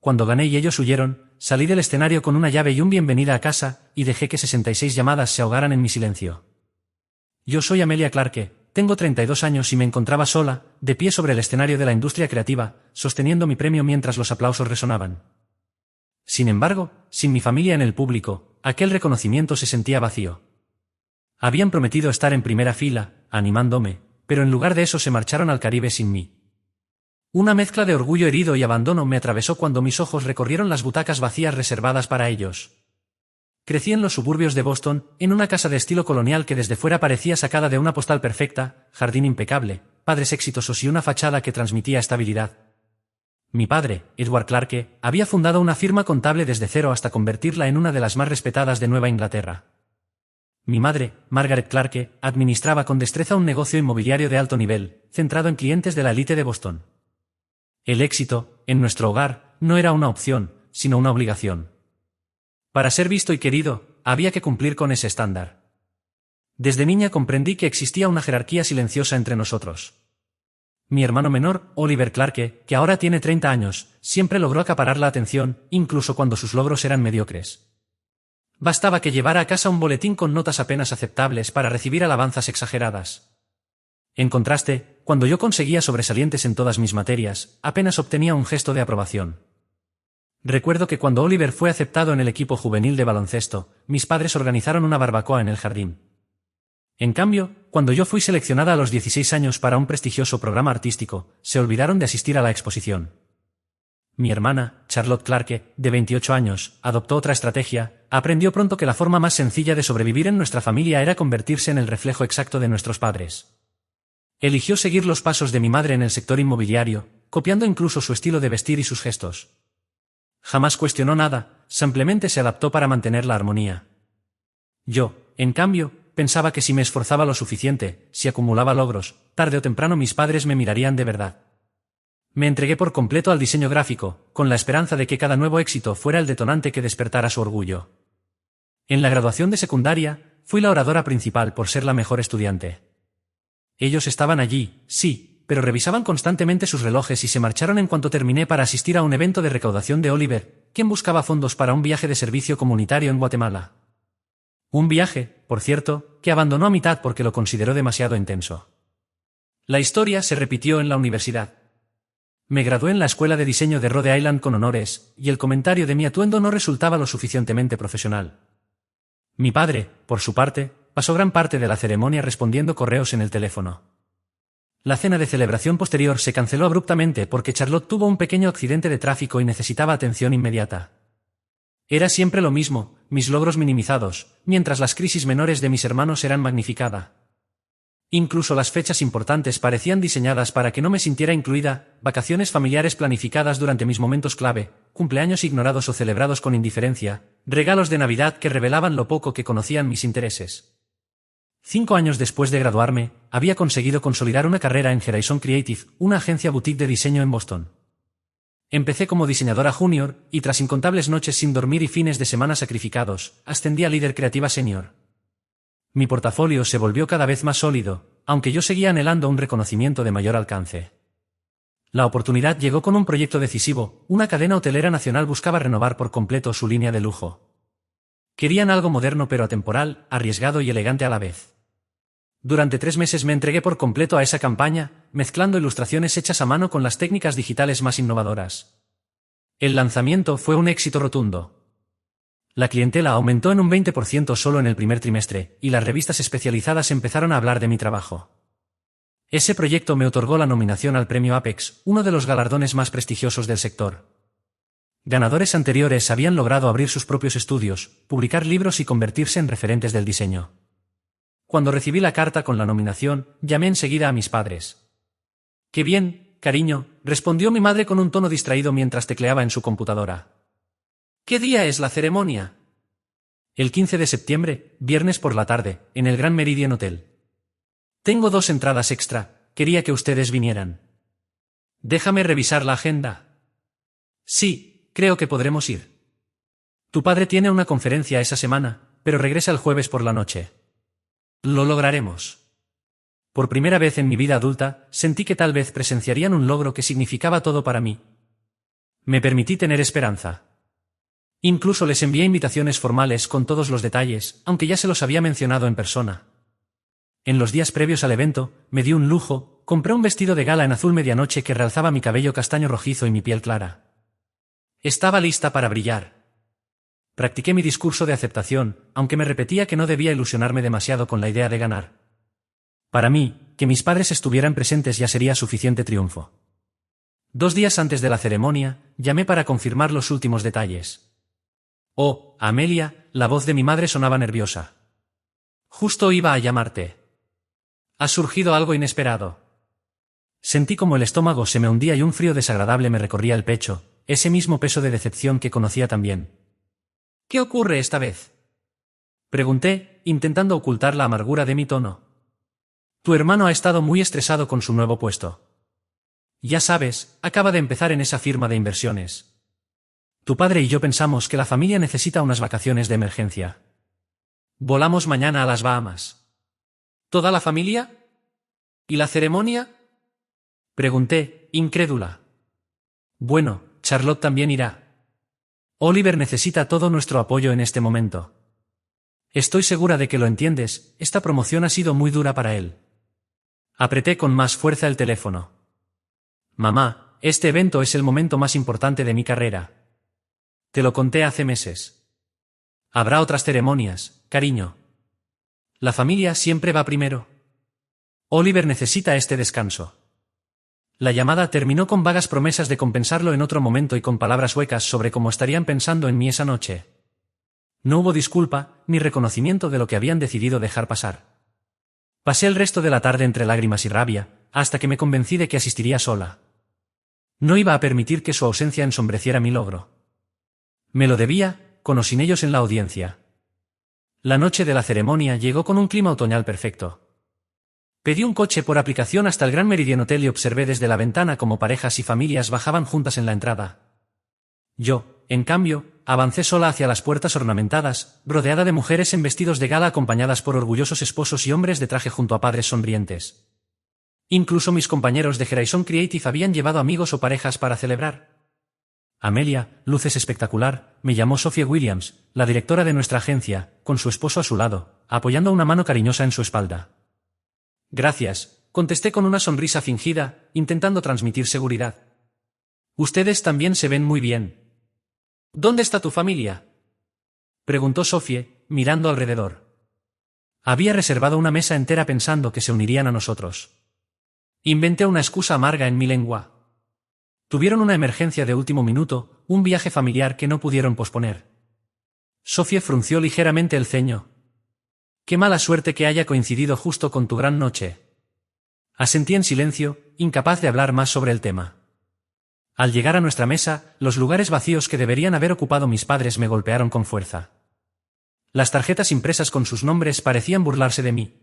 cuando gané y ellos huyeron, salí del escenario con una llave y un bienvenida a casa, y dejé que 66 llamadas se ahogaran en mi silencio. Yo soy Amelia Clarke, tengo 32 años y me encontraba sola, de pie sobre el escenario de la industria creativa, sosteniendo mi premio mientras los aplausos resonaban. Sin embargo, sin mi familia en el público, aquel reconocimiento se sentía vacío. Habían prometido estar en primera fila, animándome, pero en lugar de eso se marcharon al Caribe sin mí. Una mezcla de orgullo herido y abandono me atravesó cuando mis ojos recorrieron las butacas vacías reservadas para ellos. Crecí en los suburbios de Boston, en una casa de estilo colonial que desde fuera parecía sacada de una postal perfecta, jardín impecable, padres exitosos y una fachada que transmitía estabilidad. Mi padre, Edward Clarke, había fundado una firma contable desde cero hasta convertirla en una de las más respetadas de Nueva Inglaterra. Mi madre, Margaret Clarke, administraba con destreza un negocio inmobiliario de alto nivel, centrado en clientes de la élite de Boston. El éxito, en nuestro hogar, no era una opción, sino una obligación. Para ser visto y querido, había que cumplir con ese estándar. Desde niña comprendí que existía una jerarquía silenciosa entre nosotros. Mi hermano menor, Oliver Clarke, que ahora tiene 30 años, siempre logró acaparar la atención, incluso cuando sus logros eran mediocres. Bastaba que llevara a casa un boletín con notas apenas aceptables para recibir alabanzas exageradas. En contraste, cuando yo conseguía sobresalientes en todas mis materias, apenas obtenía un gesto de aprobación. Recuerdo que cuando Oliver fue aceptado en el equipo juvenil de baloncesto, mis padres organizaron una barbacoa en el jardín. En cambio, cuando yo fui seleccionada a los 16 años para un prestigioso programa artístico, se olvidaron de asistir a la exposición. Mi hermana, Charlotte Clarke, de 28 años, adoptó otra estrategia, aprendió pronto que la forma más sencilla de sobrevivir en nuestra familia era convertirse en el reflejo exacto de nuestros padres. Eligió seguir los pasos de mi madre en el sector inmobiliario, copiando incluso su estilo de vestir y sus gestos. Jamás cuestionó nada, simplemente se adaptó para mantener la armonía. Yo, en cambio, pensaba que si me esforzaba lo suficiente, si acumulaba logros, tarde o temprano mis padres me mirarían de verdad. Me entregué por completo al diseño gráfico, con la esperanza de que cada nuevo éxito fuera el detonante que despertara su orgullo. En la graduación de secundaria, fui la oradora principal por ser la mejor estudiante. Ellos estaban allí, sí, pero revisaban constantemente sus relojes y se marcharon en cuanto terminé para asistir a un evento de recaudación de Oliver, quien buscaba fondos para un viaje de servicio comunitario en Guatemala. Un viaje, por cierto, que abandonó a mitad porque lo consideró demasiado intenso. La historia se repitió en la universidad. Me gradué en la Escuela de Diseño de Rhode Island con honores, y el comentario de mi atuendo no resultaba lo suficientemente profesional. Mi padre, por su parte, pasó gran parte de la ceremonia respondiendo correos en el teléfono. La cena de celebración posterior se canceló abruptamente porque Charlotte tuvo un pequeño accidente de tráfico y necesitaba atención inmediata. Era siempre lo mismo, mis logros minimizados, mientras las crisis menores de mis hermanos eran magnificadas. Incluso las fechas importantes parecían diseñadas para que no me sintiera incluida, vacaciones familiares planificadas durante mis momentos clave, cumpleaños ignorados o celebrados con indiferencia, regalos de Navidad que revelaban lo poco que conocían mis intereses. 5 años después de graduarme, había conseguido consolidar una carrera en Horizon Creative, una agencia boutique de diseño en Boston. Empecé como diseñadora junior, y tras incontables noches sin dormir y fines de semana sacrificados, ascendí a líder creativa senior. Mi portafolio se volvió cada vez más sólido, aunque yo seguía anhelando un reconocimiento de mayor alcance. La oportunidad llegó con un proyecto decisivo, una cadena hotelera nacional buscaba renovar por completo su línea de lujo. Querían algo moderno pero atemporal, arriesgado y elegante a la vez. Durante 3 meses me entregué por completo a esa campaña, mezclando ilustraciones hechas a mano con las técnicas digitales más innovadoras. El lanzamiento fue un éxito rotundo. La clientela aumentó en un 20% solo en el primer trimestre, y las revistas especializadas empezaron a hablar de mi trabajo. Ese proyecto me otorgó la nominación al Premio Apex, uno de los galardones más prestigiosos del sector. Ganadores anteriores habían logrado abrir sus propios estudios, publicar libros y convertirse en referentes del diseño. Cuando recibí la carta con la nominación, llamé enseguida a mis padres. «Qué bien, cariño», respondió mi madre con un tono distraído mientras tecleaba en su computadora. «¿Qué día es la ceremonia?» «El 15 de septiembre, viernes por la tarde, en el Grand Meridian Hotel. Tengo 2 entradas extra, quería que ustedes vinieran». «Déjame revisar la agenda». «Sí, creo que podremos ir. Tu padre tiene una conferencia esa semana, pero regresa el jueves por la noche. Lo lograremos». Por primera vez en mi vida adulta, sentí que tal vez presenciarían un logro que significaba todo para mí. Me permití tener esperanza. Incluso les envié invitaciones formales con todos los detalles, aunque ya se los había mencionado en persona. En los días previos al evento, me di un lujo, compré un vestido de gala en azul medianoche que realzaba mi cabello castaño rojizo y mi piel clara. Estaba lista para brillar. Practiqué mi discurso de aceptación, aunque me repetía que no debía ilusionarme demasiado con la idea de ganar. Para mí, que mis padres estuvieran presentes ya sería suficiente triunfo. 2 días antes de la ceremonia, llamé para confirmar los últimos detalles. Oh, Amelia, la voz de mi madre sonaba nerviosa. Justo iba a llamarte. Ha surgido algo inesperado. Sentí como el estómago se me hundía y un frío desagradable me recorría el pecho, ese mismo peso de decepción que conocía tan bien. ¿Qué ocurre esta vez?, pregunté, intentando ocultar la amargura de mi tono. Tu hermano ha estado muy estresado con su nuevo puesto. Ya sabes, acaba de empezar en esa firma de inversiones. Tu padre y yo pensamos que la familia necesita unas vacaciones de emergencia. Volamos mañana a las Bahamas. ¿Toda la familia? ¿Y la ceremonia?, pregunté, incrédula. Bueno, Charlotte también irá. Oliver necesita todo nuestro apoyo en este momento. Estoy segura de que lo entiendes, esta promoción ha sido muy dura para él. Apreté con más fuerza el teléfono. Mamá, este evento es el momento más importante de mi carrera. Te lo conté hace meses. Habrá otras ceremonias, cariño. La familia siempre va primero. Oliver necesita este descanso. La llamada terminó con vagas promesas de compensarlo en otro momento y con palabras huecas sobre cómo estarían pensando en mí esa noche. No hubo disculpa, ni reconocimiento de lo que habían decidido dejar pasar. Pasé el resto de la tarde entre lágrimas y rabia, hasta que me convencí de que asistiría sola. No iba a permitir que su ausencia ensombreciera mi logro. Me lo debía, con o sin ellos en la audiencia. La noche de la ceremonia llegó con un clima otoñal perfecto. Pedí un coche por aplicación hasta el Gran Meridian Hotel y observé desde la ventana cómo parejas y familias bajaban juntas en la entrada. Yo, en cambio, avancé sola hacia las puertas ornamentadas, rodeada de mujeres en vestidos de gala acompañadas por orgullosos esposos y hombres de traje junto a padres sonrientes. Incluso mis compañeros de Horizon Creative habían llevado amigos o parejas para celebrar. Amelia, luces espectacular, me llamó Sophie Williams, la directora de nuestra agencia, con su esposo a su lado, apoyando una mano cariñosa en su espalda. Gracias, contesté con una sonrisa fingida, intentando transmitir seguridad. Ustedes también se ven muy bien. ¿Dónde está tu familia?, preguntó Sophie, mirando alrededor. Había reservado una mesa entera pensando que se unirían a nosotros. Inventé una excusa amarga en mi lengua. Tuvieron una emergencia de último minuto, un viaje familiar que no pudieron posponer. Sophie frunció ligeramente el ceño. Qué mala suerte que haya coincidido justo con tu gran noche. Asentí en silencio, incapaz de hablar más sobre el tema. Al llegar a nuestra mesa, los lugares vacíos que deberían haber ocupado mis padres me golpearon con fuerza. Las tarjetas impresas con sus nombres parecían burlarse de mí.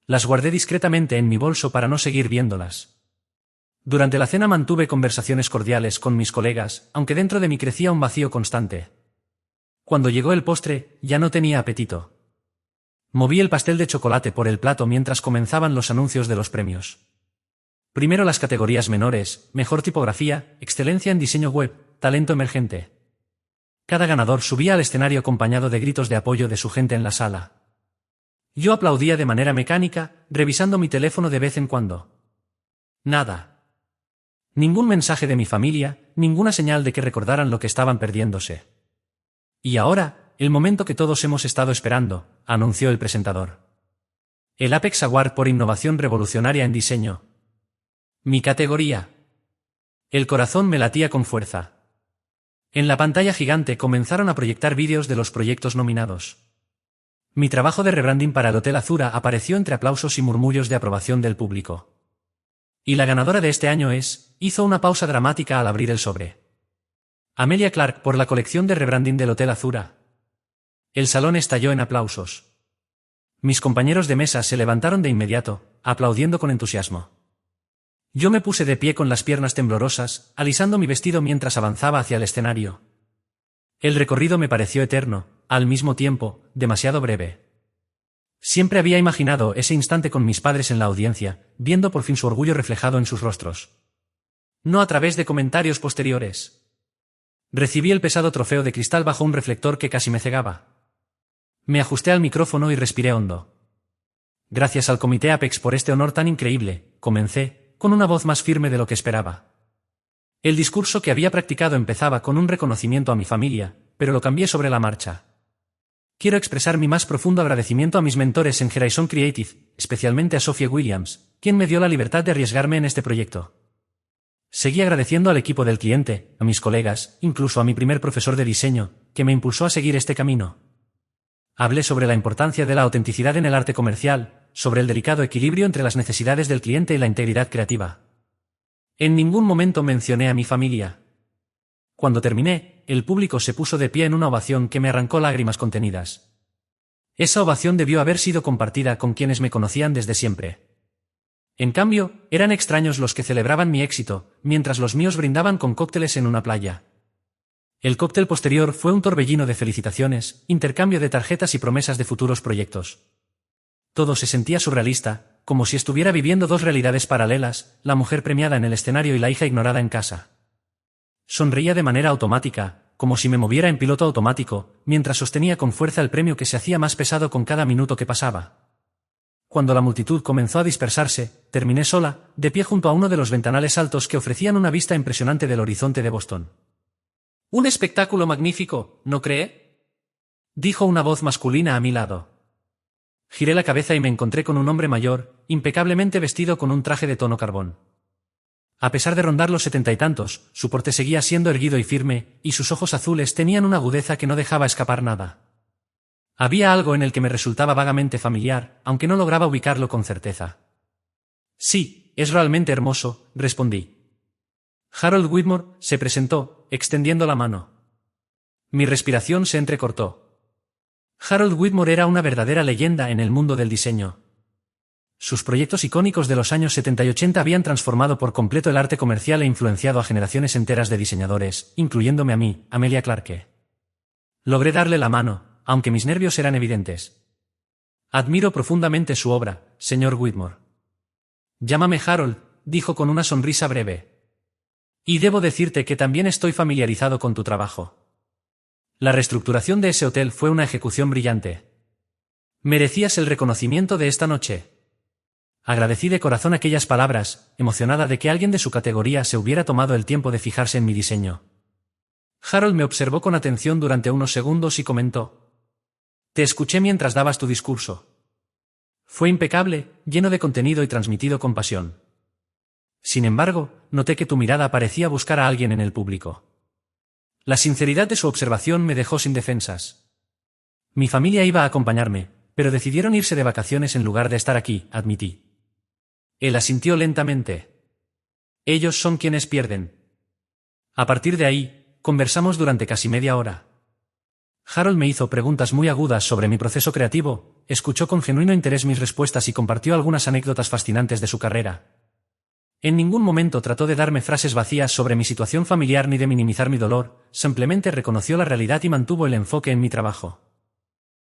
Las guardé discretamente en mi bolso para no seguir viéndolas. Durante la cena mantuve conversaciones cordiales con mis colegas, aunque dentro de mí crecía un vacío constante. Cuando llegó el postre, ya no tenía apetito. Moví el pastel de chocolate por el plato mientras comenzaban los anuncios de los premios. Primero las categorías menores, mejor tipografía, excelencia en diseño web, talento emergente. Cada ganador subía al escenario acompañado de gritos de apoyo de su gente en la sala. Yo aplaudía de manera mecánica, revisando mi teléfono de vez en cuando. Nada. Ningún mensaje de mi familia, ninguna señal de que recordaran lo que estaban perdiéndose. Y ahora, el momento que todos hemos estado esperando, anunció el presentador. El Apex Award por innovación revolucionaria en diseño. Mi categoría. El corazón me latía con fuerza. En la pantalla gigante comenzaron a proyectar vídeos de los proyectos nominados. Mi trabajo de rebranding para el Hotel Azura apareció entre aplausos y murmullos de aprobación del público. Y la ganadora de este año hizo una pausa dramática al abrir el sobre. Amelia Clark por la colección de rebranding del Hotel Azura. El salón estalló en aplausos. Mis compañeros de mesa se levantaron de inmediato, aplaudiendo con entusiasmo. Yo me puse de pie con las piernas temblorosas, alisando mi vestido mientras avanzaba hacia el escenario. El recorrido me pareció eterno, al mismo tiempo, demasiado breve. Siempre había imaginado ese instante con mis padres en la audiencia, viendo por fin su orgullo reflejado en sus rostros. No a través de comentarios posteriores. Recibí el pesado trofeo de cristal bajo un reflector que casi me cegaba. Me ajusté al micrófono y respiré hondo. Gracias al Comité Apex por este honor tan increíble, comencé, con una voz más firme de lo que esperaba. El discurso que había practicado empezaba con un reconocimiento a mi familia, pero lo cambié sobre la marcha. Quiero expresar mi más profundo agradecimiento a mis mentores en Horizon Creative, especialmente a Sophie Williams, quien me dio la libertad de arriesgarme en este proyecto. Seguí agradeciendo al equipo del cliente, a mis colegas, incluso a mi primer profesor de diseño, que me impulsó a seguir este camino. Hablé sobre la importancia de la autenticidad en el arte comercial, sobre el delicado equilibrio entre las necesidades del cliente y la integridad creativa. En ningún momento mencioné a mi familia. Cuando terminé, el público se puso de pie en una ovación que me arrancó lágrimas contenidas. Esa ovación debió haber sido compartida con quienes me conocían desde siempre. En cambio, eran extraños los que celebraban mi éxito, mientras los míos brindaban con cócteles en una playa. El cóctel posterior fue un torbellino de felicitaciones, intercambio de tarjetas y promesas de futuros proyectos. Todo se sentía surrealista, como si estuviera viviendo dos realidades paralelas, la mujer premiada en el escenario y la hija ignorada en casa. Sonreía de manera automática, como si me moviera en piloto automático, mientras sostenía con fuerza el premio que se hacía más pesado con cada minuto que pasaba. Cuando la multitud comenzó a dispersarse, terminé sola, de pie junto a uno de los ventanales altos que ofrecían una vista impresionante del horizonte de Boston. «Un espectáculo magnífico, ¿no cree?», dijo una voz masculina a mi lado. Giré la cabeza y me encontré con un hombre mayor, impecablemente vestido con un traje de tono carbón. A pesar de rondar los 70 y tantos, su porte seguía siendo erguido y firme, y sus ojos azules tenían una agudeza que no dejaba escapar nada. Había algo en el que me resultaba vagamente familiar, aunque no lograba ubicarlo con certeza. «Sí, es realmente hermoso», respondí. Harold Whitmore se presentó, extendiendo la mano. Mi respiración se entrecortó. Harold Whitmore era una verdadera leyenda en el mundo del diseño. Sus proyectos icónicos de los años 70 y 80 habían transformado por completo el arte comercial e influenciado a generaciones enteras de diseñadores, incluyéndome a mí, Amelia Clarke. Logré darle la mano, aunque mis nervios eran evidentes. «Admiro profundamente su obra, señor Whitmore». «Llámame Harold», dijo con una sonrisa breve. «Y debo decirte que también estoy familiarizado con tu trabajo. La reestructuración de ese hotel fue una ejecución brillante. Merecías el reconocimiento de esta noche». Agradecí de corazón aquellas palabras, emocionada de que alguien de su categoría se hubiera tomado el tiempo de fijarse en mi diseño. Harold me observó con atención durante unos segundos y comentó: «Te escuché mientras dabas tu discurso. Fue impecable, lleno de contenido y transmitido con pasión. Sin embargo, noté que tu mirada parecía buscar a alguien en el público». La sinceridad de su observación me dejó sin defensas. Mi familia iba a acompañarme, pero decidieron irse de vacaciones en lugar de estar aquí, admití. Él asintió lentamente. «Ellos son quienes pierden». A partir de ahí, conversamos durante casi media hora. Harold me hizo preguntas muy agudas sobre mi proceso creativo, escuchó con genuino interés mis respuestas y compartió algunas anécdotas fascinantes de su carrera. En ningún momento trató de darme frases vacías sobre mi situación familiar ni de minimizar mi dolor, simplemente reconoció la realidad y mantuvo el enfoque en mi trabajo.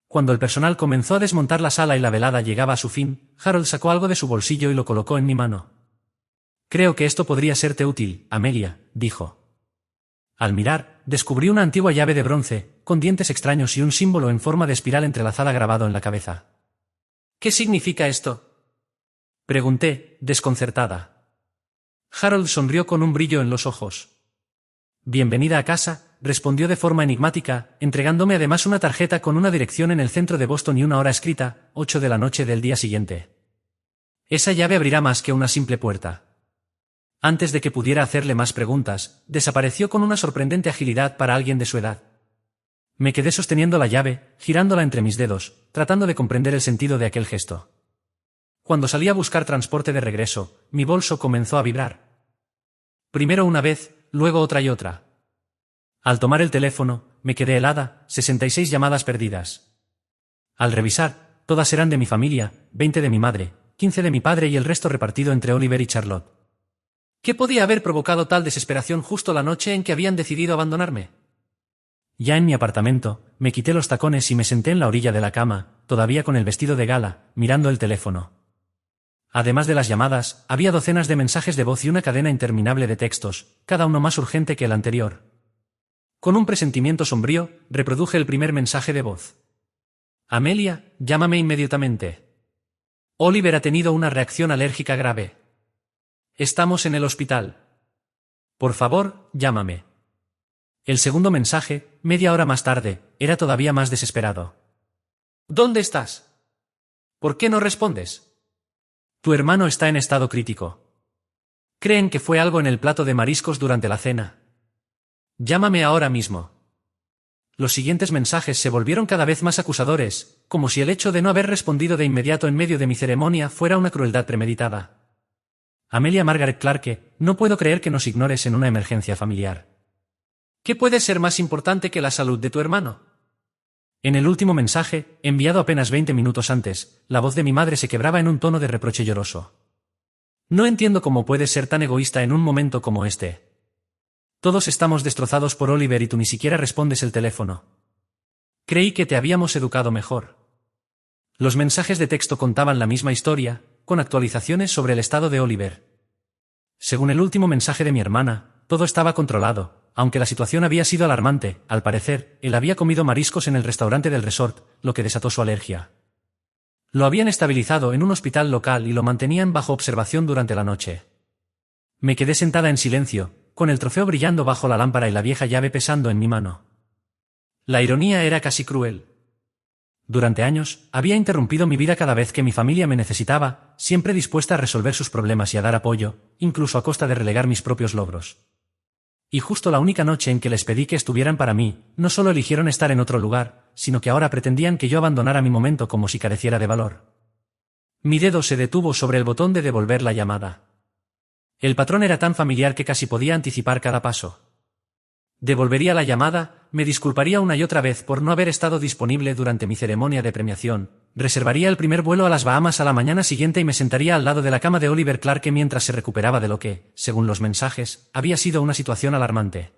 Cuando el personal comenzó a desmontar la sala y la velada llegaba a su fin, Harold sacó algo de su bolsillo y lo colocó en mi mano. «Creo que esto podría serte útil, Amelia», dijo. Al mirar, descubrí una antigua llave de bronce, con dientes extraños y un símbolo en forma de espiral entrelazada grabado en la cabeza. «¿Qué significa esto?», pregunté, desconcertada. Harold sonrió con un brillo en los ojos. «Bienvenida a casa», respondió de forma enigmática, entregándome además una tarjeta con una dirección en el centro de Boston y una hora escrita, 8 de la noche del día siguiente. «Esa llave abrirá más que una simple puerta». Antes de que pudiera hacerle más preguntas, desapareció con una sorprendente agilidad para alguien de su edad. Me quedé sosteniendo la llave, girándola entre mis dedos, tratando de comprender el sentido de aquel gesto. Cuando salí a buscar transporte de regreso, mi bolso comenzó a vibrar. Primero una vez, luego otra y otra. Al tomar el teléfono, me quedé helada, 66 llamadas perdidas. Al revisar, todas eran de mi familia, 20 de mi madre, 15 de mi padre y el resto repartido entre Oliver y Charlotte. ¿Qué podía haber provocado tal desesperación justo la noche en que habían decidido abandonarme? Ya en mi apartamento, me quité los tacones y me senté en la orilla de la cama, todavía con el vestido de gala, mirando el teléfono. Además de las llamadas, había docenas de mensajes de voz y una cadena interminable de textos, cada uno más urgente que el anterior. Con un presentimiento sombrío, reproduje el primer mensaje de voz. Amelia, llámame inmediatamente. Oliver ha tenido una reacción alérgica grave. Estamos en el hospital. Por favor, llámame. El segundo mensaje, media hora más tarde, era todavía más desesperado. ¿Dónde estás? ¿Por qué no respondes? Tu hermano está en estado crítico. Creen que fue algo en el plato de mariscos durante la cena. Llámame ahora mismo. Los siguientes mensajes se volvieron cada vez más acusadores, como si el hecho de no haber respondido de inmediato en medio de mi ceremonia fuera una crueldad premeditada. Amelia Margaret Clarke, no puedo creer que nos ignores en una emergencia familiar. ¿Qué puede ser más importante que la salud de tu hermano? En el último mensaje, enviado apenas 20 minutos antes, la voz de mi madre se quebraba en un tono de reproche lloroso. No entiendo cómo puedes ser tan egoísta en un momento como este. Todos estamos destrozados por Oliver y tú ni siquiera respondes el teléfono. Creí que te habíamos educado mejor. Los mensajes de texto contaban la misma historia, con actualizaciones sobre el estado de Oliver. Según el último mensaje de mi hermana, todo estaba controlado, aunque la situación había sido alarmante. Al parecer, él había comido mariscos en el restaurante del resort, lo que desató su alergia. Lo habían estabilizado en un hospital local y lo mantenían bajo observación durante la noche. Me quedé sentada en silencio, con el trofeo brillando bajo la lámpara y la vieja llave pesando en mi mano. La ironía era casi cruel. Durante años, había interrumpido mi vida cada vez que mi familia me necesitaba, siempre dispuesta a resolver sus problemas y a dar apoyo, incluso a costa de relegar mis propios logros. Y justo la única noche en que les pedí que estuvieran para mí, no solo eligieron estar en otro lugar, sino que ahora pretendían que yo abandonara mi momento como si careciera de valor. Mi dedo se detuvo sobre el botón de devolver la llamada. El patrón era tan familiar que casi podía anticipar cada paso. Devolvería la llamada, me disculparía una y otra vez por no haber estado disponible durante mi ceremonia de premiación, reservaría el primer vuelo a las Bahamas a la mañana siguiente y me sentaría al lado de la cama de Oliver Clarke mientras se recuperaba de lo que, según los mensajes, había sido una situación alarmante.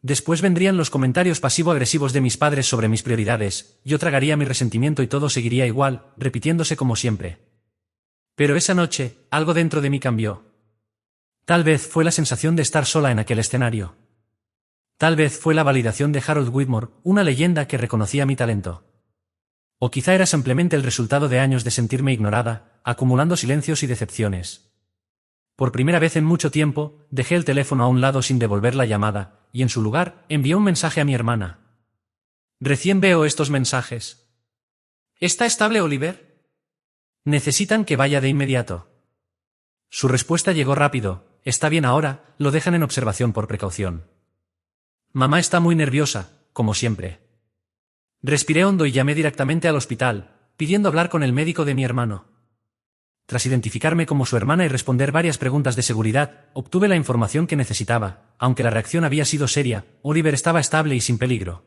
Después vendrían los comentarios pasivo-agresivos de mis padres sobre mis prioridades, yo tragaría mi resentimiento y todo seguiría igual, repitiéndose como siempre. Pero esa noche, algo dentro de mí cambió. Tal vez fue la sensación de estar sola en aquel escenario. Tal vez fue la validación de Harold Whitmore, una leyenda que reconocía mi talento. O quizá era simplemente el resultado de años de sentirme ignorada, acumulando silencios y decepciones. Por primera vez en mucho tiempo, dejé el teléfono a un lado sin devolver la llamada, y en su lugar, envié un mensaje a mi hermana. Recién veo estos mensajes. ¿Está estable Oliver? Necesitan que vaya de inmediato. Su respuesta llegó rápido, está bien ahora, lo dejan en observación por precaución. Mamá está muy nerviosa, como siempre. Respiré hondo y llamé directamente al hospital, pidiendo hablar con el médico de mi hermano. Tras identificarme como su hermana y responder varias preguntas de seguridad, obtuve la información que necesitaba. Aunque la reacción había sido seria, Oliver estaba estable y sin peligro.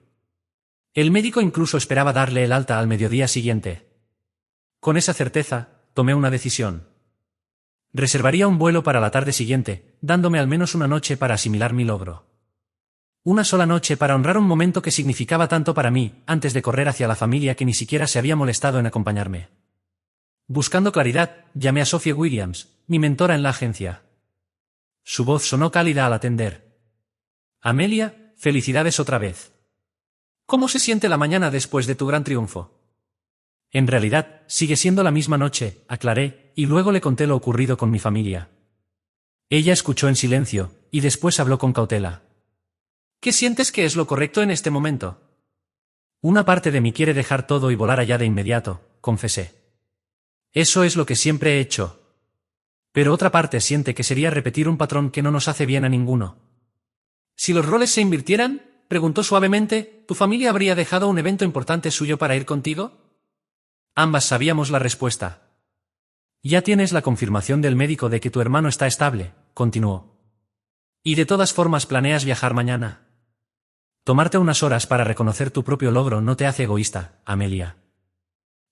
El médico incluso esperaba darle el alta al mediodía siguiente. Con esa certeza, tomé una decisión. Reservaría un vuelo para la tarde siguiente, dándome al menos una noche para asimilar mi logro. Una sola noche para honrar un momento que significaba tanto para mí, antes de correr hacia la familia que ni siquiera se había molestado en acompañarme. Buscando claridad, llamé a Sophie Williams, mi mentora en la agencia. Su voz sonó cálida al atender. Amelia, felicidades otra vez. ¿Cómo se siente la mañana después de tu gran triunfo? En realidad, sigue siendo la misma noche, aclaré, y luego le conté lo ocurrido con mi familia. Ella escuchó en silencio, y después habló con cautela. ¿Qué sientes que es lo correcto en este momento? Una parte de mí quiere dejar todo y volar allá de inmediato, confesé. Eso es lo que siempre he hecho. Pero otra parte siente que sería repetir un patrón que no nos hace bien a ninguno. Si los roles se invirtieran, preguntó suavemente, ¿tu familia habría dejado un evento importante suyo para ir contigo? Ambas sabíamos la respuesta. Ya tienes la confirmación del médico de que tu hermano está estable, continuó. Y de todas formas planeas viajar mañana. Tomarte unas horas para reconocer tu propio logro no te hace egoísta, Amelia.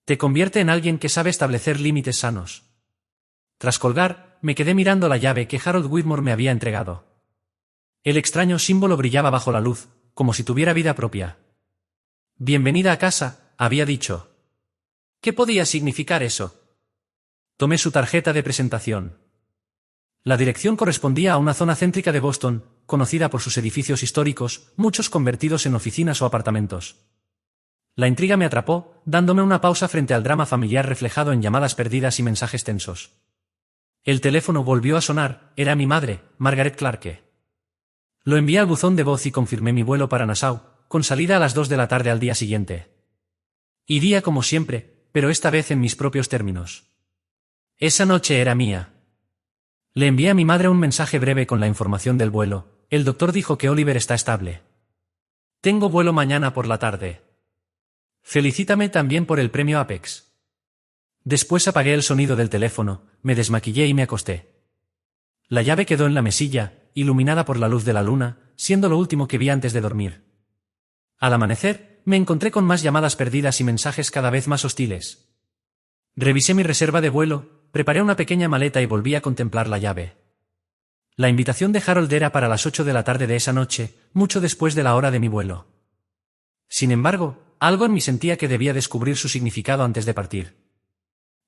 Te convierte en alguien que sabe establecer límites sanos. Tras colgar, me quedé mirando la llave que Harold Whitmore me había entregado. El extraño símbolo brillaba bajo la luz, como si tuviera vida propia. Bienvenida a casa, había dicho. ¿Qué podía significar eso? Tomé su tarjeta de presentación. La dirección correspondía a una zona céntrica de Boston, conocida por sus edificios históricos, muchos convertidos en oficinas o apartamentos. La intriga me atrapó, dándome una pausa frente al drama familiar reflejado en llamadas perdidas y mensajes tensos. El teléfono volvió a sonar, era mi madre, Margaret Clarke. Lo envié al buzón de voz y confirmé mi vuelo para Nassau, con salida a las 2 de la tarde al día siguiente. Iría como siempre, pero esta vez en mis propios términos. Esa noche era mía. Le envié a mi madre un mensaje breve con la información del vuelo. El doctor dijo que Oliver está estable. Tengo vuelo mañana por la tarde. Felicítame también por el premio Apex. Después apagué el sonido del teléfono, me desmaquillé y me acosté. La llave quedó en la mesilla, iluminada por la luz de la luna, siendo lo último que vi antes de dormir. Al amanecer, me encontré con más llamadas perdidas y mensajes cada vez más hostiles. Revisé mi reserva de vuelo, preparé una pequeña maleta y volví a contemplar la llave. La invitación de Harold era para las 8 de la tarde de esa noche, mucho después de la hora de mi vuelo. Sin embargo, algo en mí sentía que debía descubrir su significado antes de partir.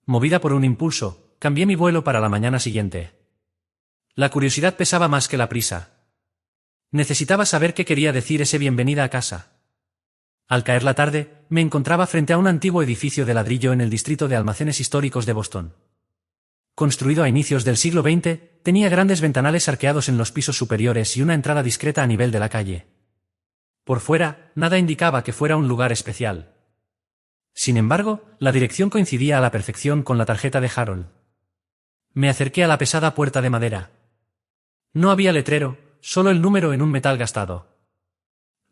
Movida por un impulso, cambié mi vuelo para la mañana siguiente. La curiosidad pesaba más que la prisa. Necesitaba saber qué quería decir ese bienvenida a casa. Al caer la tarde, me encontraba frente a un antiguo edificio de ladrillo en el distrito de almacenes históricos de Boston. Construido a inicios del siglo XX, tenía grandes ventanales arqueados en los pisos superiores y una entrada discreta a nivel de la calle. Por fuera, nada indicaba que fuera un lugar especial. Sin embargo, la dirección coincidía a la perfección con la tarjeta de Harold. Me acerqué a la pesada puerta de madera. No había letrero, solo el número en un metal gastado.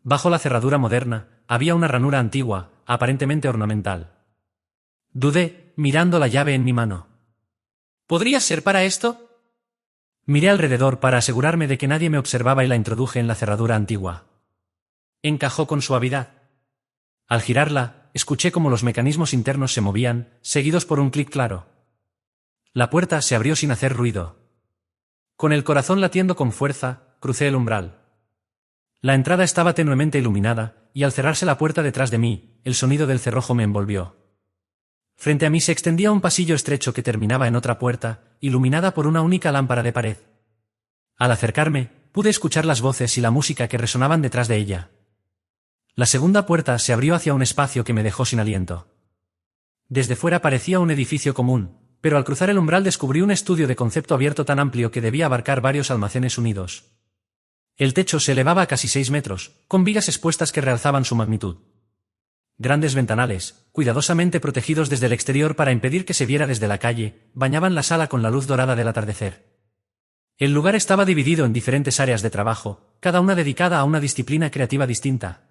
Bajo la cerradura moderna, había una ranura antigua, aparentemente ornamental. Dudé, mirando la llave en mi mano. ¿Podría ser para esto? Miré alrededor para asegurarme de que nadie me observaba y la introduje en la cerradura antigua. Encajó con suavidad. Al girarla, escuché cómo los mecanismos internos se movían, seguidos por un clic claro. La puerta se abrió sin hacer ruido. Con el corazón latiendo con fuerza, crucé el umbral. La entrada estaba tenuemente iluminada, y al cerrarse la puerta detrás de mí, el sonido del cerrojo me envolvió. Frente a mí se extendía un pasillo estrecho que terminaba en otra puerta, iluminada por una única lámpara de pared. Al acercarme, pude escuchar las voces y la música que resonaban detrás de ella. La segunda puerta se abrió hacia un espacio que me dejó sin aliento. Desde fuera parecía un edificio común, pero al cruzar el umbral descubrí un estudio de concepto abierto tan amplio que debía abarcar varios almacenes unidos. El techo se elevaba a casi 6 metros, con vigas expuestas que realzaban su magnitud. Grandes ventanales, cuidadosamente protegidos desde el exterior para impedir que se viera desde la calle, bañaban la sala con la luz dorada del atardecer. El lugar estaba dividido en diferentes áreas de trabajo, cada una dedicada a una disciplina creativa distinta.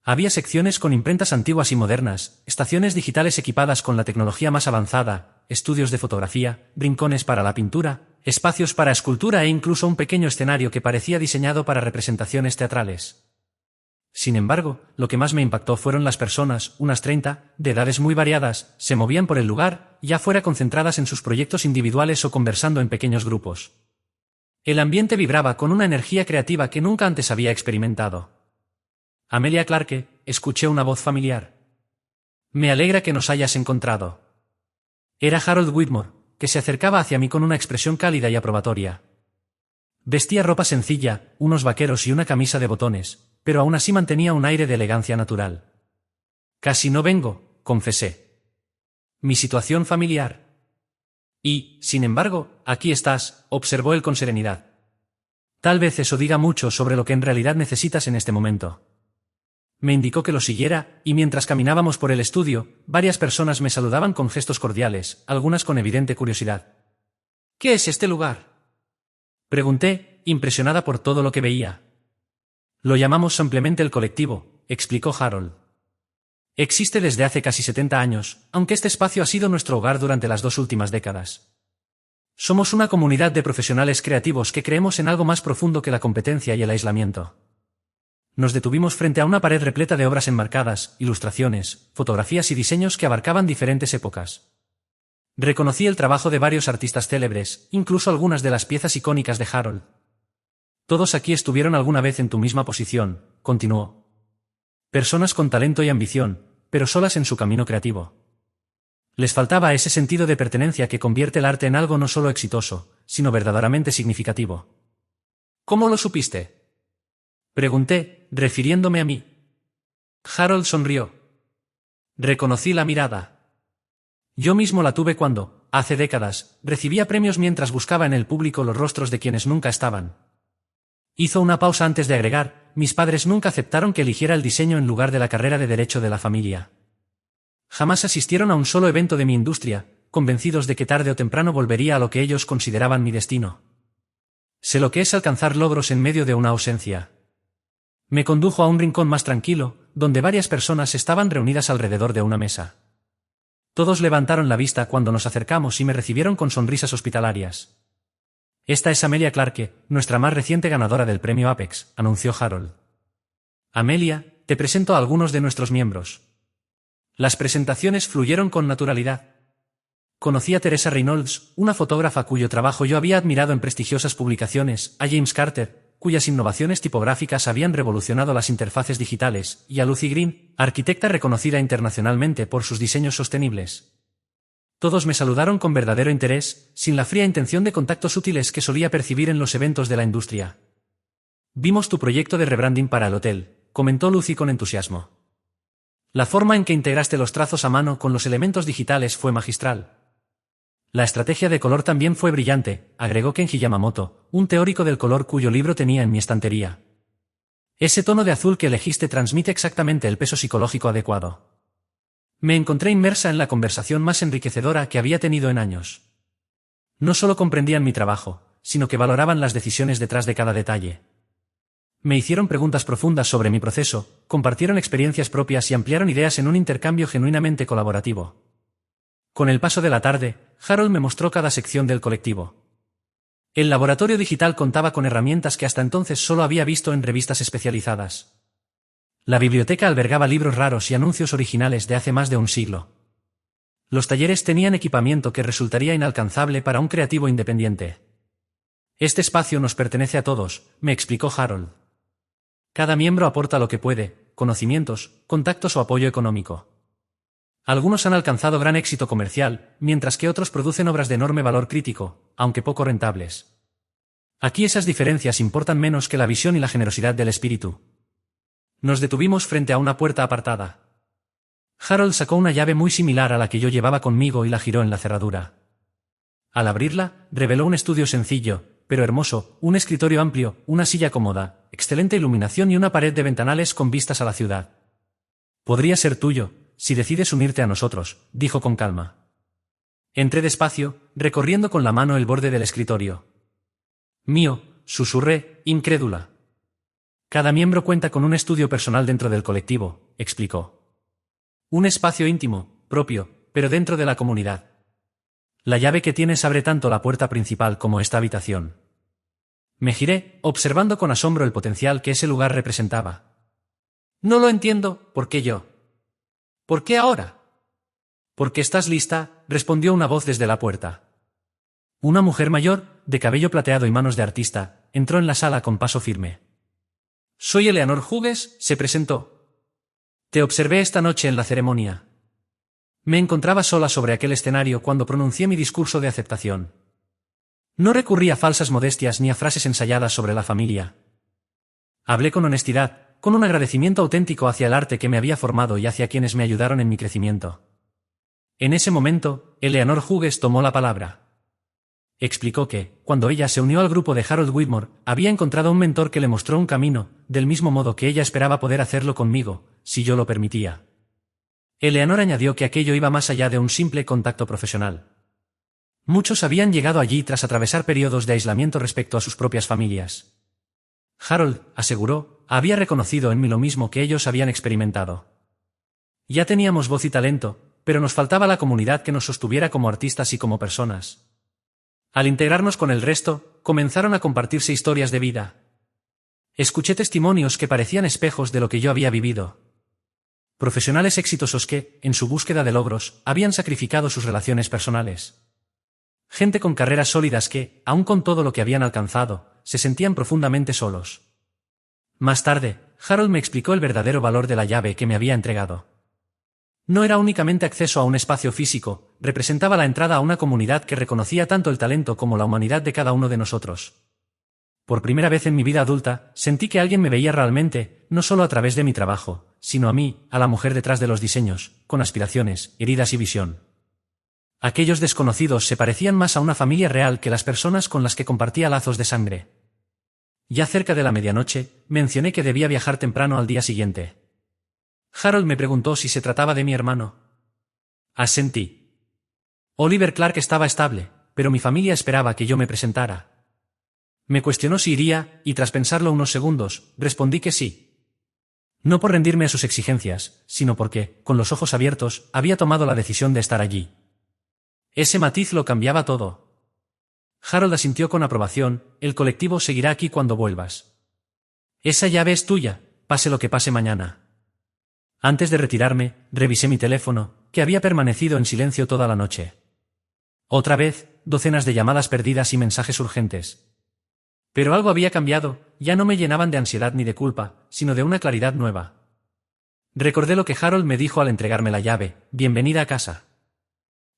Había secciones con imprentas antiguas y modernas, estaciones digitales equipadas con la tecnología más avanzada, estudios de fotografía, rincones para la pintura, espacios para escultura e incluso un pequeño escenario que parecía diseñado para representaciones teatrales. Sin embargo, lo que más me impactó fueron las personas, unas 30, de edades muy variadas, se movían por el lugar, ya fuera concentradas en sus proyectos individuales o conversando en pequeños grupos. El ambiente vibraba con una energía creativa que nunca antes había experimentado. Amelia Clarke, escuché una voz familiar. Me alegra que nos hayas encontrado. Era Harold Whitmore, que se acercaba hacia mí con una expresión cálida y aprobatoria. Vestía ropa sencilla, unos vaqueros y una camisa de botones, pero aún así mantenía un aire de elegancia natural. Casi no vengo, confesé. Mi situación familiar. Y, sin embargo, aquí estás, observó él con serenidad. Tal vez eso diga mucho sobre lo que en realidad necesitas en este momento. Me indicó que lo siguiera, y mientras caminábamos por el estudio, varias personas me saludaban con gestos cordiales, algunas con evidente curiosidad. ¿Qué es este lugar?, pregunté, impresionada por todo lo que veía. Lo llamamos simplemente el colectivo, explicó Harold. Existe desde hace casi 70 años, aunque este espacio ha sido nuestro hogar durante las 2 últimas décadas. Somos una comunidad de profesionales creativos que creemos en algo más profundo que la competencia y el aislamiento. Nos detuvimos frente a una pared repleta de obras enmarcadas, ilustraciones, fotografías y diseños que abarcaban diferentes épocas. Reconocí el trabajo de varios artistas célebres, incluso algunas de las piezas icónicas de Harold. Todos aquí estuvieron alguna vez en tu misma posición, continuó. Personas con talento y ambición, pero solas en su camino creativo. Les faltaba ese sentido de pertenencia que convierte el arte en algo no solo exitoso, sino verdaderamente significativo. ¿Cómo lo supiste? Pregunté, refiriéndome a mí. Harold sonrió. Reconocí la mirada. Yo mismo la tuve cuando, hace décadas, recibía premios mientras buscaba en el público los rostros de quienes nunca estaban. Hizo una pausa antes de agregar, mis padres nunca aceptaron que eligiera el diseño en lugar de la carrera de derecho de la familia. Jamás asistieron a un solo evento de mi industria, convencidos de que tarde o temprano volvería a lo que ellos consideraban mi destino. Sé lo que es alcanzar logros en medio de una ausencia. Me condujo a un rincón más tranquilo, donde varias personas estaban reunidas alrededor de una mesa. Todos levantaron la vista cuando nos acercamos y me recibieron con sonrisas hospitalarias. Esta es Amelia Clarke, nuestra más reciente ganadora del premio Apex, anunció Harold. Amelia, te presento a algunos de nuestros miembros. Las presentaciones fluyeron con naturalidad. Conocí a Teresa Reynolds, una fotógrafa cuyo trabajo yo había admirado en prestigiosas publicaciones, a James Carter, cuyas innovaciones tipográficas habían revolucionado las interfaces digitales, y a Lucy Green, arquitecta reconocida internacionalmente por sus diseños sostenibles. Todos me saludaron con verdadero interés, sin la fría intención de contactos útiles que solía percibir en los eventos de la industria. Vimos tu proyecto de rebranding para el hotel, comentó Lucy con entusiasmo. La forma en que integraste los trazos a mano con los elementos digitales fue magistral. La estrategia de color también fue brillante, agregó Kenji Yamamoto, un teórico del color cuyo libro tenía en mi estantería. Ese tono de azul que elegiste transmite exactamente el peso psicológico adecuado. Me encontré inmersa en la conversación más enriquecedora que había tenido en años. No solo comprendían mi trabajo, sino que valoraban las decisiones detrás de cada detalle. Me hicieron preguntas profundas sobre mi proceso, compartieron experiencias propias y ampliaron ideas en un intercambio genuinamente colaborativo. Con el paso de la tarde, Harold me mostró cada sección del colectivo. El laboratorio digital contaba con herramientas que hasta entonces solo había visto en revistas especializadas. La biblioteca albergaba libros raros y anuncios originales de hace más de un siglo. Los talleres tenían equipamiento que resultaría inalcanzable para un creativo independiente. Este espacio nos pertenece a todos, me explicó Harold. Cada miembro aporta lo que puede, conocimientos, contactos o apoyo económico. Algunos han alcanzado gran éxito comercial, mientras que otros producen obras de enorme valor crítico, aunque poco rentables. Aquí esas diferencias importan menos que la visión y la generosidad del espíritu. Nos detuvimos frente a una puerta apartada. Harold sacó una llave muy similar a la que yo llevaba conmigo y la giró en la cerradura. Al abrirla, reveló un estudio sencillo, pero hermoso, un escritorio amplio, una silla cómoda, excelente iluminación y una pared de ventanales con vistas a la ciudad. Podría ser tuyo, si decides unirte a nosotros, dijo con calma. Entré despacio, recorriendo con la mano el borde del escritorio. Mío, susurré, incrédula. Cada miembro cuenta con un estudio personal dentro del colectivo, explicó. Un espacio íntimo, propio, pero dentro de la comunidad. La llave que tienes abre tanto la puerta principal como esta habitación. Me giré, observando con asombro el potencial que ese lugar representaba. No lo entiendo, ¿por qué yo? ¿Por qué ahora? Porque estás lista, respondió una voz desde la puerta. Una mujer mayor, de cabello plateado y manos de artista, entró en la sala con paso firme. Soy Eleanor Hughes, se presentó. Te observé esta noche en la ceremonia. Me encontraba sola sobre aquel escenario cuando pronuncié mi discurso de aceptación. No recurrí a falsas modestias ni a frases ensayadas sobre la familia. Hablé con honestidad, con un agradecimiento auténtico hacia el arte que me había formado y hacia quienes me ayudaron en mi crecimiento. En ese momento, Eleanor Hughes tomó la palabra. Explicó que, cuando ella se unió al grupo de Harold Whitmore, había encontrado un mentor que le mostró un camino, del mismo modo que ella esperaba poder hacerlo conmigo, si yo lo permitía. Eleanor añadió que aquello iba más allá de un simple contacto profesional. Muchos habían llegado allí tras atravesar periodos de aislamiento respecto a sus propias familias. Harold, aseguró, había reconocido en mí lo mismo que ellos habían experimentado. Ya teníamos voz y talento, pero nos faltaba la comunidad que nos sostuviera como artistas y como personas. Al integrarnos con el resto, comenzaron a compartirse historias de vida. Escuché testimonios que parecían espejos de lo que yo había vivido. Profesionales exitosos que, en su búsqueda de logros, habían sacrificado sus relaciones personales. Gente con carreras sólidas que, aun con todo lo que habían alcanzado, se sentían profundamente solos. Más tarde, Harold me explicó el verdadero valor de la llave que me había entregado. No era únicamente acceso a un espacio físico, representaba la entrada a una comunidad que reconocía tanto el talento como la humanidad de cada uno de nosotros. Por primera vez en mi vida adulta, sentí que alguien me veía realmente, no solo a través de mi trabajo, sino a mí, a la mujer detrás de los diseños, con aspiraciones, heridas y visión. Aquellos desconocidos se parecían más a una familia real que las personas con las que compartía lazos de sangre. Ya cerca de la medianoche, mencioné que debía viajar temprano al día siguiente. Harold me preguntó si se trataba de mi hermano. Asentí. Oliver Clark estaba estable, pero mi familia esperaba que yo me presentara. Me cuestionó si iría, y tras pensarlo unos segundos, respondí que sí. No por rendirme a sus exigencias, sino porque, con los ojos abiertos, había tomado la decisión de estar allí. Ese matiz lo cambiaba todo. Harold asintió con aprobación, el colectivo seguirá aquí cuando vuelvas. Esa llave es tuya, pase lo que pase mañana. Antes de retirarme, revisé mi teléfono, que había permanecido en silencio toda la noche. Otra vez, docenas de llamadas perdidas y mensajes urgentes. Pero algo había cambiado, ya no me llenaban de ansiedad ni de culpa, sino de una claridad nueva. Recordé lo que Harold me dijo al entregarme la llave, bienvenida a casa.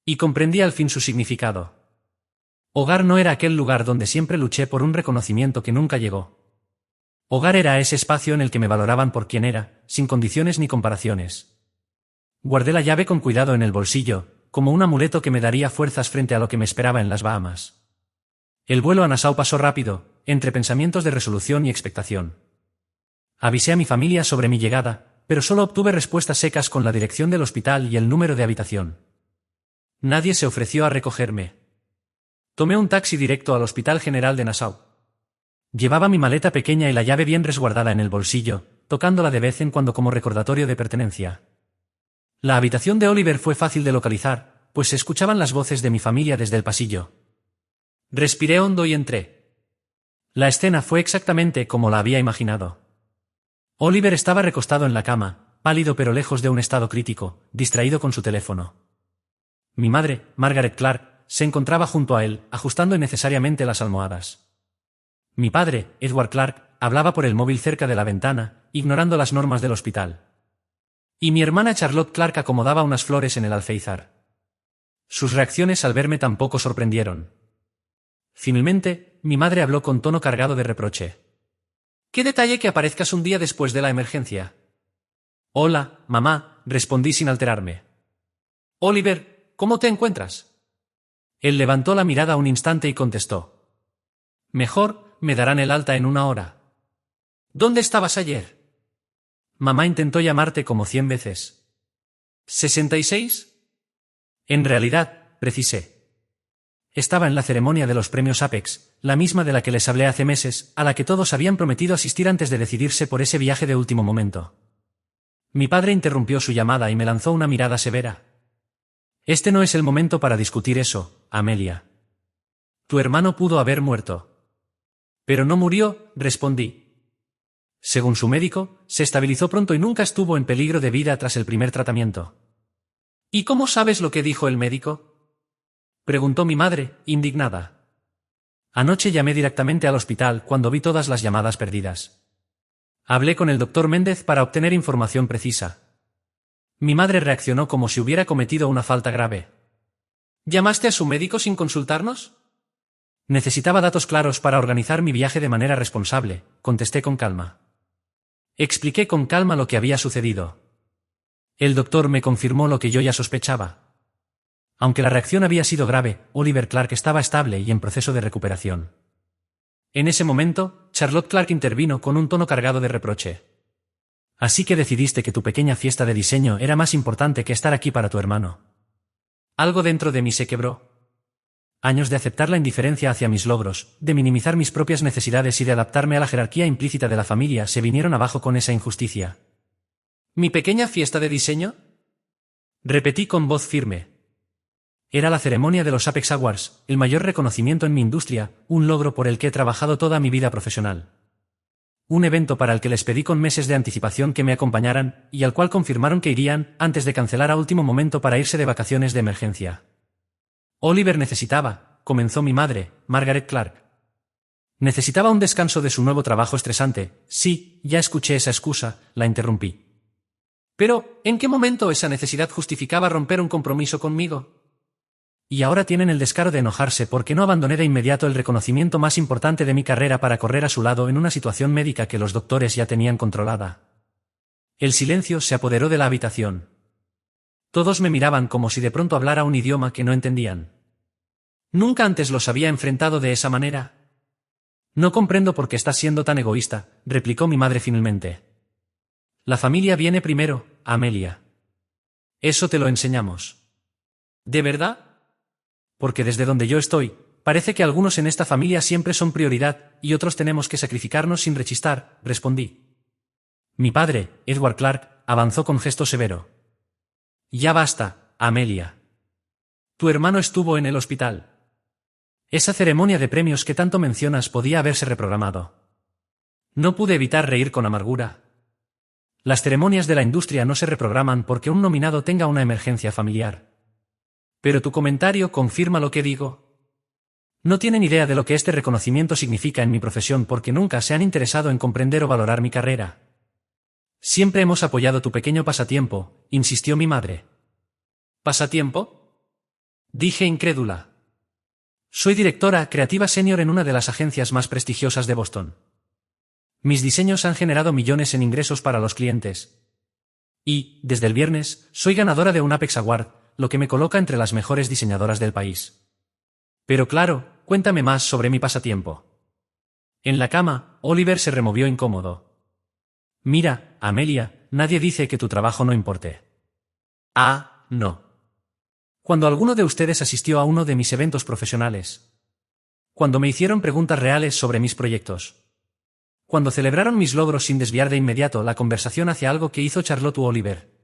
Y comprendí al fin su significado. Hogar no era aquel lugar donde siempre luché por un reconocimiento que nunca llegó. Hogar era ese espacio en el que me valoraban por quien era, sin condiciones ni comparaciones. Guardé la llave con cuidado en el bolsillo, como un amuleto que me daría fuerzas frente a lo que me esperaba en las Bahamas. El vuelo a Nassau pasó rápido, entre pensamientos de resolución y expectación. Avisé a mi familia sobre mi llegada, pero solo obtuve respuestas secas con la dirección del hospital y el número de habitación. Nadie se ofreció a recogerme. Tomé un taxi directo al Hospital General de Nassau. Llevaba mi maleta pequeña y la llave bien resguardada en el bolsillo, tocándola de vez en cuando como recordatorio de pertenencia. La habitación de Oliver fue fácil de localizar, pues se escuchaban las voces de mi familia desde el pasillo. Respiré hondo y entré. La escena fue exactamente como la había imaginado. Oliver estaba recostado en la cama, pálido pero lejos de un estado crítico, distraído con su teléfono. Mi madre, Margaret Clark, se encontraba junto a él, ajustando innecesariamente las almohadas. Mi padre, Edward Clark, hablaba por el móvil cerca de la ventana, ignorando las normas del hospital. Y mi hermana Charlotte Clark acomodaba unas flores en el alféizar. Sus reacciones al verme tampoco sorprendieron. Finalmente, mi madre habló con tono cargado de reproche. «¡Qué detalle que aparezcas un día después de la emergencia!» «Hola, mamá», respondí sin alterarme. «Oliver, ¿cómo te encuentras?» Él levantó la mirada un instante y contestó. «Mejor, me darán el alta en 1 hora». «¿Dónde estabas ayer?» «Mamá intentó llamarte como 100 veces». «¿66?» «En realidad», precisé. Estaba en la ceremonia de los premios Apex, la misma de la que les hablé hace meses, a la que todos habían prometido asistir antes de decidirse por ese viaje de último momento. Mi padre interrumpió su llamada y me lanzó una mirada severa. «Este no es el momento para discutir eso, Amelia. Tu hermano pudo haber muerto». «Pero no murió», respondí. Según su médico, se estabilizó pronto y nunca estuvo en peligro de vida tras el primer tratamiento. «¿Y cómo sabes lo que dijo el médico?», preguntó mi madre, indignada. Anoche llamé directamente al hospital cuando vi todas las llamadas perdidas. Hablé con el doctor Méndez para obtener información precisa. Mi madre reaccionó como si hubiera cometido una falta grave. ¿Llamaste a su médico sin consultarnos? Necesitaba datos claros para organizar mi viaje de manera responsable, contesté con calma. Expliqué con calma lo que había sucedido. El doctor me confirmó lo que yo ya sospechaba. Aunque la reacción había sido grave, Oliver Clark estaba estable y en proceso de recuperación. En ese momento, Charlotte Clark intervino con un tono cargado de reproche. «Así que decidiste que tu pequeña fiesta de diseño era más importante que estar aquí para tu hermano». Algo dentro de mí se quebró. Años de aceptar la indiferencia hacia mis logros, de minimizar mis propias necesidades y de adaptarme a la jerarquía implícita de la familia se vinieron abajo con esa injusticia. «¿Mi pequeña fiesta de diseño?», repetí con voz firme. Era la ceremonia de los Apex Awards, el mayor reconocimiento en mi industria, un logro por el que he trabajado toda mi vida profesional. Un evento para el que les pedí con meses de anticipación que me acompañaran, y al cual confirmaron que irían, antes de cancelar a último momento para irse de vacaciones de emergencia. Oliver necesitaba, comenzó mi madre, Margaret Clark. Necesitaba un descanso de su nuevo trabajo estresante. Sí, ya escuché esa excusa, la interrumpí. Pero, ¿en qué momento esa necesidad justificaba romper un compromiso conmigo? Y ahora tienen el descaro de enojarse porque no abandoné de inmediato el reconocimiento más importante de mi carrera para correr a su lado en una situación médica que los doctores ya tenían controlada. El silencio se apoderó de la habitación. Todos me miraban como si de pronto hablara un idioma que no entendían. Nunca antes los había enfrentado de esa manera. No comprendo por qué estás siendo tan egoísta, replicó mi madre finalmente. La familia viene primero, Amelia. Eso te lo enseñamos. ¿De verdad? Porque desde donde yo estoy, parece que algunos en esta familia siempre son prioridad y otros tenemos que sacrificarnos sin rechistar, respondí. Mi padre, Edward Clark, avanzó con gesto severo. Ya basta, Amelia. Tu hermano estuvo en el hospital. Esa ceremonia de premios que tanto mencionas podía haberse reprogramado. No pude evitar reír con amargura. Las ceremonias de la industria no se reprograman porque un nominado tenga una emergencia familiar. Pero tu comentario confirma lo que digo. No tienen idea de lo que este reconocimiento significa en mi profesión porque nunca se han interesado en comprender o valorar mi carrera. Siempre hemos apoyado tu pequeño pasatiempo, insistió mi madre. ¿Pasatiempo? Dije incrédula. Soy directora creativa senior en una de las agencias más prestigiosas de Boston. Mis diseños han generado millones en ingresos para los clientes. Y, desde el viernes, soy ganadora de un Apex Award, lo que me coloca entre las mejores diseñadoras del país. Pero claro, cuéntame más sobre mi pasatiempo. En la cama, Oliver se removió incómodo. Mira, Amelia, nadie dice que tu trabajo no importe. Ah, no. Cuando alguno de ustedes asistió a uno de mis eventos profesionales. Cuando me hicieron preguntas reales sobre mis proyectos. Cuando celebraron mis logros sin desviar de inmediato la conversación hacia algo que hizo Charlotte u Oliver.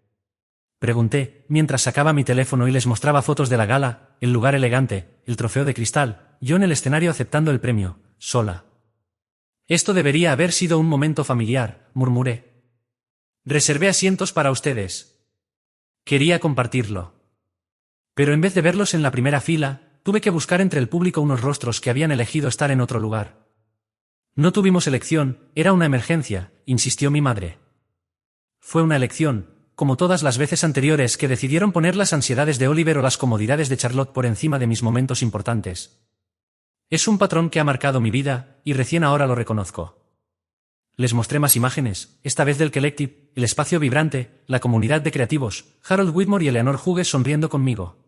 Pregunté, mientras sacaba mi teléfono y les mostraba fotos de la gala, el lugar elegante, el trofeo de cristal, yo en el escenario aceptando el premio, sola. Esto debería haber sido un momento familiar, murmuré. Reservé asientos para ustedes. Quería compartirlo. Pero en vez de verlos en la primera fila, tuve que buscar entre el público unos rostros que habían elegido estar en otro lugar. No tuvimos elección, era una emergencia, insistió mi madre. Fue una elección, como todas las veces anteriores que decidieron poner las ansiedades de Oliver o las comodidades de Charlotte por encima de mis momentos importantes. Es un patrón que ha marcado mi vida, y recién ahora lo reconozco. Les mostré más imágenes, esta vez del Collective, el espacio vibrante, la comunidad de creativos, Harold Whitmore y Eleanor Hughes sonriendo conmigo.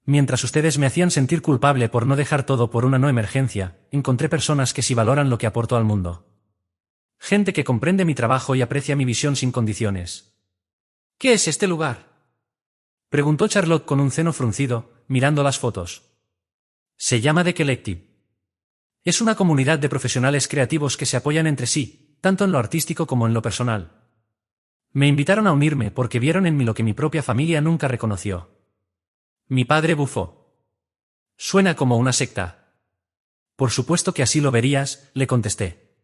Mientras ustedes me hacían sentir culpable por no dejar todo por una no emergencia, encontré personas que sí valoran lo que aporto al mundo. Gente que comprende mi trabajo y aprecia mi visión sin condiciones. ¿Qué es este lugar?, preguntó Charlotte con un ceno fruncido, mirando las fotos. Se llama The Collective. Es una comunidad de profesionales creativos que se apoyan entre sí, tanto en lo artístico como en lo personal. Me invitaron a unirme porque vieron en mí lo que mi propia familia nunca reconoció. Mi padre bufó. Suena como una secta. Por supuesto que así lo verías, le contesté.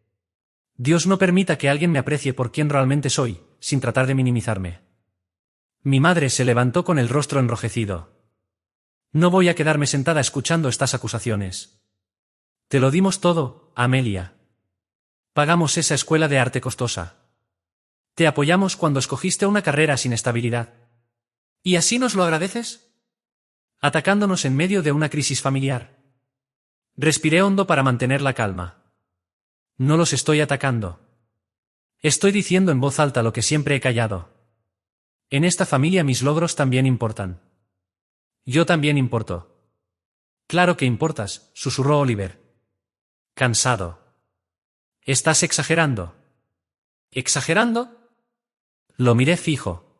Dios no permita que alguien me aprecie por quien realmente soy, sin tratar de minimizarme. Mi madre se levantó con el rostro enrojecido. No voy a quedarme sentada escuchando estas acusaciones. Te lo dimos todo, Amelia. Pagamos esa escuela de arte costosa. Te apoyamos cuando escogiste una carrera sin estabilidad. ¿Y así nos lo agradeces? Atacándonos en medio de una crisis familiar. Respiré hondo para mantener la calma. No los estoy atacando. Estoy diciendo en voz alta lo que siempre he callado. En esta familia mis logros también importan. Yo también importo. Claro que importas, susurró Oliver. Cansado. ¿Estás exagerando? ¿Exagerando? Lo miré fijo.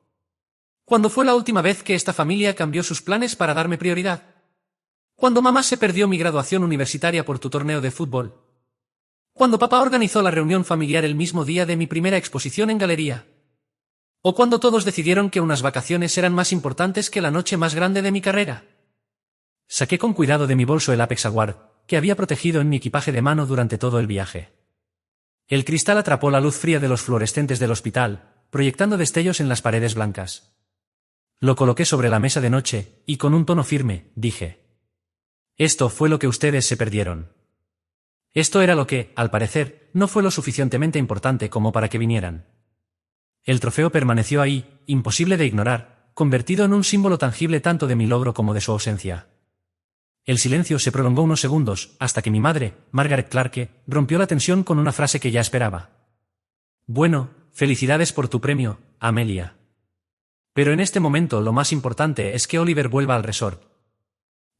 ¿Cuándo fue la última vez que esta familia cambió sus planes para darme prioridad? ¿Cuando mamá se perdió mi graduación universitaria por tu torneo de fútbol? ¿Cuando papá organizó la reunión familiar el mismo día de mi primera exposición en galería? ¿O cuando todos decidieron que unas vacaciones eran más importantes que la noche más grande de mi carrera? Saqué con cuidado de mi bolso el Apex Award, que había protegido en mi equipaje de mano durante todo el viaje. El cristal atrapó la luz fría de los fluorescentes del hospital, proyectando destellos en las paredes blancas. Lo coloqué sobre la mesa de noche, y con un tono firme, dije. Esto fue lo que ustedes se perdieron. Esto era lo que, al parecer, no fue lo suficientemente importante como para que vinieran. El trofeo permaneció ahí, imposible de ignorar, convertido en un símbolo tangible tanto de mi logro como de su ausencia. El silencio se prolongó unos segundos, hasta que mi madre, Margaret Clarke, rompió la tensión con una frase que ya esperaba. Bueno, felicidades por tu premio, Amelia. Pero en este momento lo más importante es que Oliver vuelva al resort.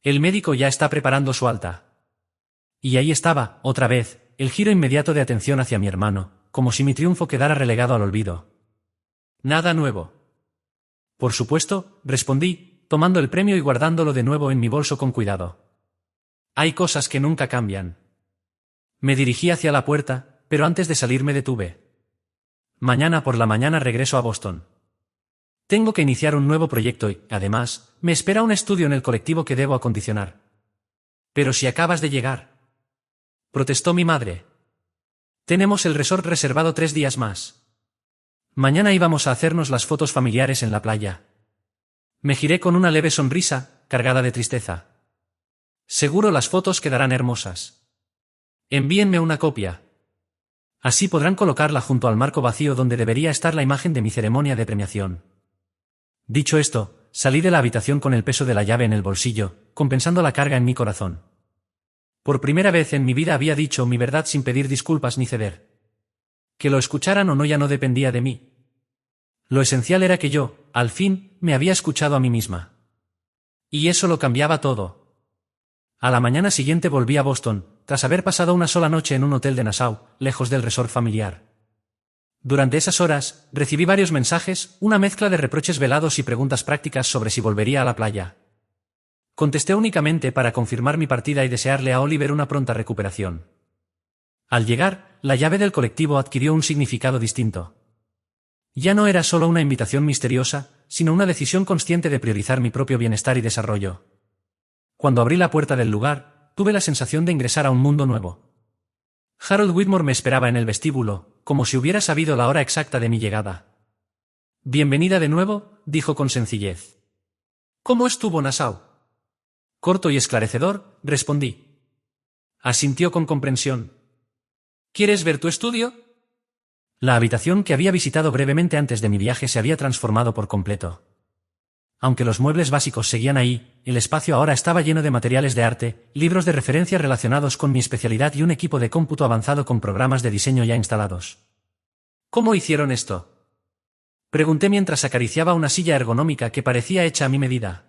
El médico ya está preparando su alta. Y ahí estaba, otra vez, el giro inmediato de atención hacia mi hermano, como si mi triunfo quedara relegado al olvido. Nada nuevo. Por supuesto, respondí, tomando el premio y guardándolo de nuevo en mi bolso con cuidado. Hay cosas que nunca cambian. Me dirigí hacia la puerta, pero antes de salir me detuve. Mañana por la mañana regreso a Boston. Tengo que iniciar un nuevo proyecto y, además, me espera un estudio en el colectivo que debo acondicionar. Pero si acabas de llegar, protestó mi madre. Tenemos el resort reservado 3 días más. Mañana íbamos a hacernos las fotos familiares en la playa. Me giré con una leve sonrisa, cargada de tristeza. Seguro las fotos quedarán hermosas. Envíenme una copia. Así podrán colocarla junto al marco vacío donde debería estar la imagen de mi ceremonia de premiación. Dicho esto, salí de la habitación con el peso de la llave en el bolsillo, compensando la carga en mi corazón. Por primera vez en mi vida había dicho mi verdad sin pedir disculpas ni ceder. Que lo escucharan o no ya no dependía de mí. Lo esencial era que yo, al fin, me había escuchado a mí misma. Y eso lo cambiaba todo. A la mañana siguiente volví a Boston, tras haber pasado una sola noche en un hotel de Nassau, lejos del resort familiar. Durante esas horas, recibí varios mensajes, una mezcla de reproches velados y preguntas prácticas sobre si volvería a la playa. Contesté únicamente para confirmar mi partida y desearle a Oliver una pronta recuperación. Al llegar, la llave del colectivo adquirió un significado distinto. Ya no era solo una invitación misteriosa, sino una decisión consciente de priorizar mi propio bienestar y desarrollo. Cuando abrí la puerta del lugar, tuve la sensación de ingresar a un mundo nuevo. Harold Whitmore me esperaba en el vestíbulo, como si hubiera sabido la hora exacta de mi llegada. «Bienvenida de nuevo», dijo con sencillez. «¿Cómo estuvo Nassau?» Corto y esclarecedor, respondí. Asintió con comprensión. «¿Quieres ver tu estudio?» La habitación que había visitado brevemente antes de mi viaje se había transformado por completo. Aunque los muebles básicos seguían ahí, el espacio ahora estaba lleno de materiales de arte, libros de referencia relacionados con mi especialidad y un equipo de cómputo avanzado con programas de diseño ya instalados. ¿Cómo hicieron esto?, pregunté mientras acariciaba una silla ergonómica que parecía hecha a mi medida.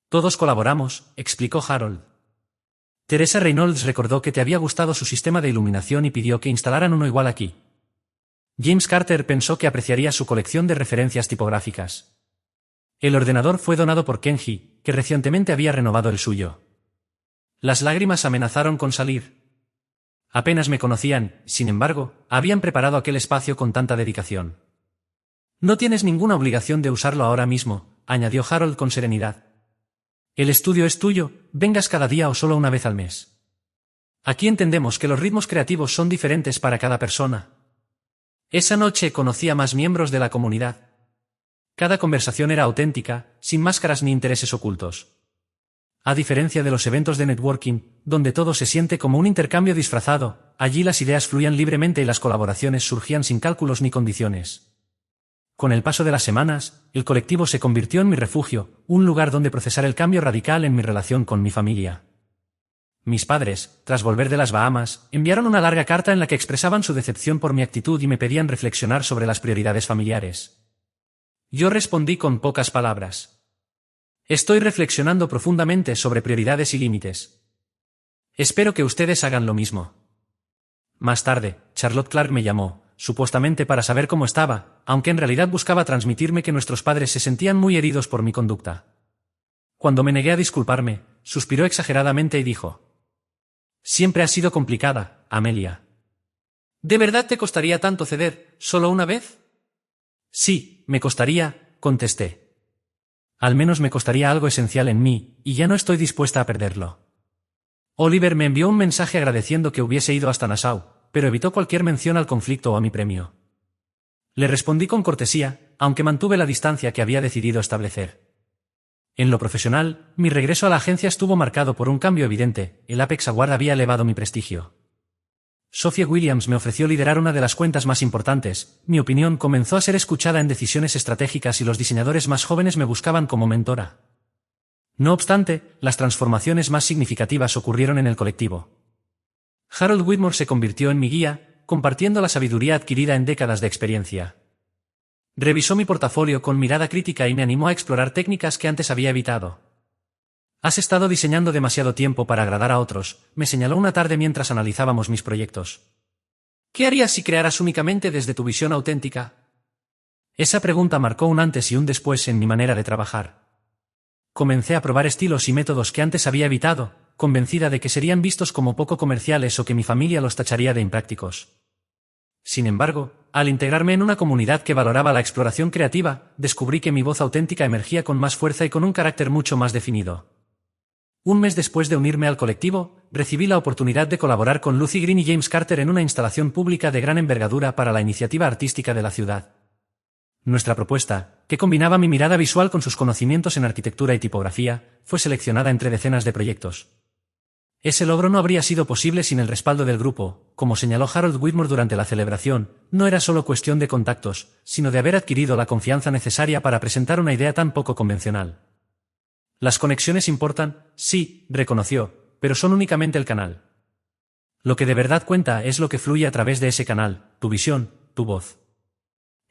Todos colaboramos, explicó Harold. Teresa Reynolds recordó que te había gustado su sistema de iluminación y pidió que instalaran uno igual aquí. James Carter pensó que apreciaría su colección de referencias tipográficas. El ordenador fue donado por Kenji, que recientemente había renovado el suyo. Las lágrimas amenazaron con salir. Apenas me conocían, sin embargo, habían preparado aquel espacio con tanta dedicación. No tienes ninguna obligación de usarlo ahora mismo, añadió Harold con serenidad. El estudio es tuyo, vengas cada día o solo una vez al mes. Aquí entendemos que los ritmos creativos son diferentes para cada persona. Esa noche conocí a más miembros de la comunidad. Cada conversación era auténtica, sin máscaras ni intereses ocultos. A diferencia de los eventos de networking, donde todo se siente como un intercambio disfrazado, allí las ideas fluían libremente y las colaboraciones surgían sin cálculos ni condiciones. Con el paso de las semanas, el colectivo se convirtió en mi refugio, un lugar donde procesar el cambio radical en mi relación con mi familia. Mis padres, tras volver de las Bahamas, enviaron una larga carta en la que expresaban su decepción por mi actitud y me pedían reflexionar sobre las prioridades familiares. Yo respondí con pocas palabras. Estoy reflexionando profundamente sobre prioridades y límites. Espero que ustedes hagan lo mismo. Más tarde, Charlotte Clark me llamó, supuestamente para saber cómo estaba, aunque en realidad buscaba transmitirme que nuestros padres se sentían muy heridos por mi conducta. Cuando me negué a disculparme, suspiró exageradamente y dijo: «Siempre has sido complicada, Amelia». «¿De verdad te costaría tanto ceder, solo una vez?» «Sí, me costaría», contesté. «Al menos me costaría algo esencial en mí, y ya no estoy dispuesta a perderlo». Oliver me envió un mensaje agradeciendo que hubiese ido hasta Nassau, pero evitó cualquier mención al conflicto o a mi premio. Le respondí con cortesía, aunque mantuve la distancia que había decidido establecer. En lo profesional, mi regreso a la agencia estuvo marcado por un cambio evidente. El Apex Award había elevado mi prestigio. Sophie Williams me ofreció liderar una de las cuentas más importantes, mi opinión comenzó a ser escuchada en decisiones estratégicas y los diseñadores más jóvenes me buscaban como mentora. No obstante, las transformaciones más significativas ocurrieron en el colectivo. Harold Whitmore se convirtió en mi guía, compartiendo la sabiduría adquirida en décadas de experiencia. Revisó mi portafolio con mirada crítica y me animó a explorar técnicas que antes había evitado. «Has estado diseñando demasiado tiempo para agradar a otros», me señaló una tarde mientras analizábamos mis proyectos. «¿Qué harías si crearas únicamente desde tu visión auténtica?» Esa pregunta marcó un antes y un después en mi manera de trabajar. Comencé a probar estilos y métodos que antes había evitado, convencida de que serían vistos como poco comerciales o que mi familia los tacharía de imprácticos. Sin embargo, al integrarme en una comunidad que valoraba la exploración creativa, descubrí que mi voz auténtica emergía con más fuerza y con un carácter mucho más definido. Un mes después de unirme al colectivo, recibí la oportunidad de colaborar con Lucy Green y James Carter en una instalación pública de gran envergadura para la iniciativa artística de la ciudad. Nuestra propuesta, que combinaba mi mirada visual con sus conocimientos en arquitectura y tipografía, fue seleccionada entre decenas de proyectos. Ese logro no habría sido posible sin el respaldo del grupo. Como señaló Harold Whitmore durante la celebración, no era solo cuestión de contactos, sino de haber adquirido la confianza necesaria para presentar una idea tan poco convencional. Las conexiones importan, sí, reconoció, pero son únicamente el canal. Lo que de verdad cuenta es lo que fluye a través de ese canal, tu visión, tu voz.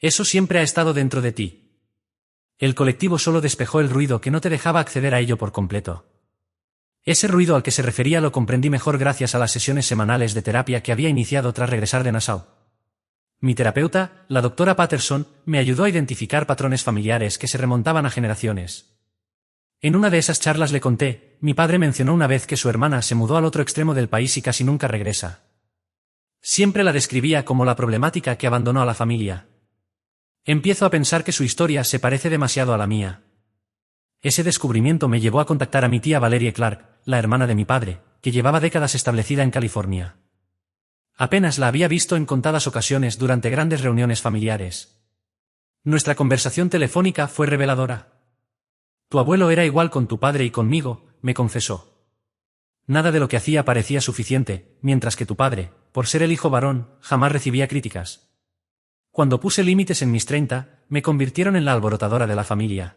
Eso siempre ha estado dentro de ti. El colectivo solo despejó el ruido que no te dejaba acceder a ello por completo. Ese ruido al que se refería lo comprendí mejor gracias a las sesiones semanales de terapia que había iniciado tras regresar de Nassau. Mi terapeuta, la doctora Patterson, me ayudó a identificar patrones familiares que se remontaban a generaciones. En una de esas charlas le conté, mi padre mencionó una vez que su hermana se mudó al otro extremo del país y casi nunca regresa. Siempre la describía como la problemática que abandonó a la familia. Empiezo a pensar que su historia se parece demasiado a la mía. Ese descubrimiento me llevó a contactar a mi tía Valerie Clark, la hermana de mi padre, que llevaba décadas establecida en California. Apenas la había visto en contadas ocasiones durante grandes reuniones familiares. Nuestra conversación telefónica fue reveladora. «Tu abuelo era igual con tu padre y conmigo», me confesó. «Nada de lo que hacía parecía suficiente, mientras que tu padre, por ser el hijo varón, jamás recibía críticas. Cuando puse límites en mis 30, me convirtieron en la alborotadora de la familia».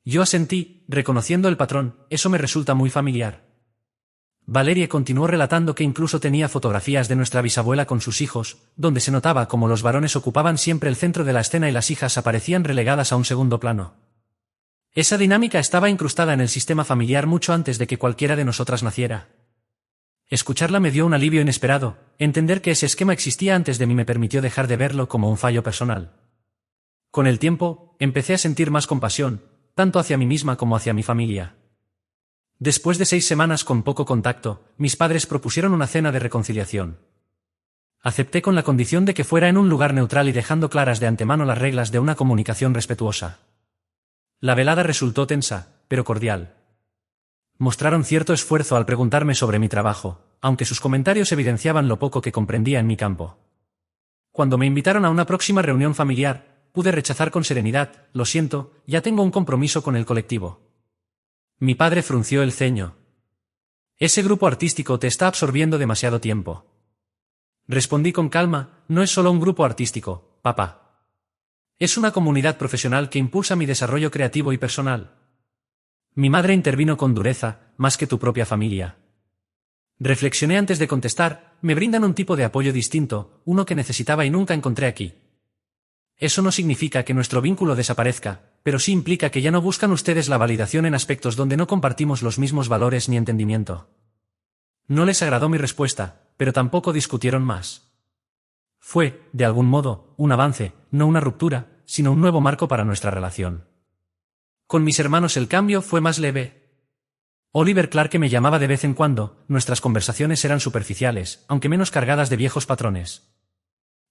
Yo asentí, reconociendo el patrón, eso me resulta muy familiar. Valerie continuó relatando que incluso tenía fotografías de nuestra bisabuela con sus hijos, donde se notaba cómo los varones ocupaban siempre el centro de la escena y las hijas aparecían relegadas a un segundo plano. Esa dinámica estaba incrustada en el sistema familiar mucho antes de que cualquiera de nosotras naciera. Escucharla me dio un alivio inesperado, entender que ese esquema existía antes de mí me permitió dejar de verlo como un fallo personal. Con el tiempo, empecé a sentir más compasión, tanto hacia mí misma como hacia mi familia. Después de 6 semanas con poco contacto, mis padres propusieron una cena de reconciliación. Acepté con la condición de que fuera en un lugar neutral y dejando claras de antemano las reglas de una comunicación respetuosa. La velada resultó tensa, pero cordial. Mostraron cierto esfuerzo al preguntarme sobre mi trabajo, aunque sus comentarios evidenciaban lo poco que comprendía en mi campo. Cuando me invitaron a una próxima reunión familiar, pude rechazar con serenidad: «Lo siento, ya tengo un compromiso con el colectivo». Mi padre frunció el ceño. «Ese grupo artístico te está absorbiendo demasiado tiempo». Respondí con calma: «No es solo un grupo artístico, papá. Es una comunidad profesional que impulsa mi desarrollo creativo y personal». Mi madre intervino con dureza: «Más que tu propia familia». Reflexioné antes de contestar: «Me brindan un tipo de apoyo distinto, uno que necesitaba y nunca encontré aquí». Eso no significa que nuestro vínculo desaparezca, pero sí implica que ya no buscan ustedes la validación en aspectos donde no compartimos los mismos valores ni entendimiento. No les agradó mi respuesta, pero tampoco discutieron más. Fue, de algún modo, un avance, no una ruptura, sino un nuevo marco para nuestra relación. Con mis hermanos el cambio fue más leve. Oliver Clarke me llamaba de vez en cuando, nuestras conversaciones eran superficiales, aunque menos cargadas de viejos patrones.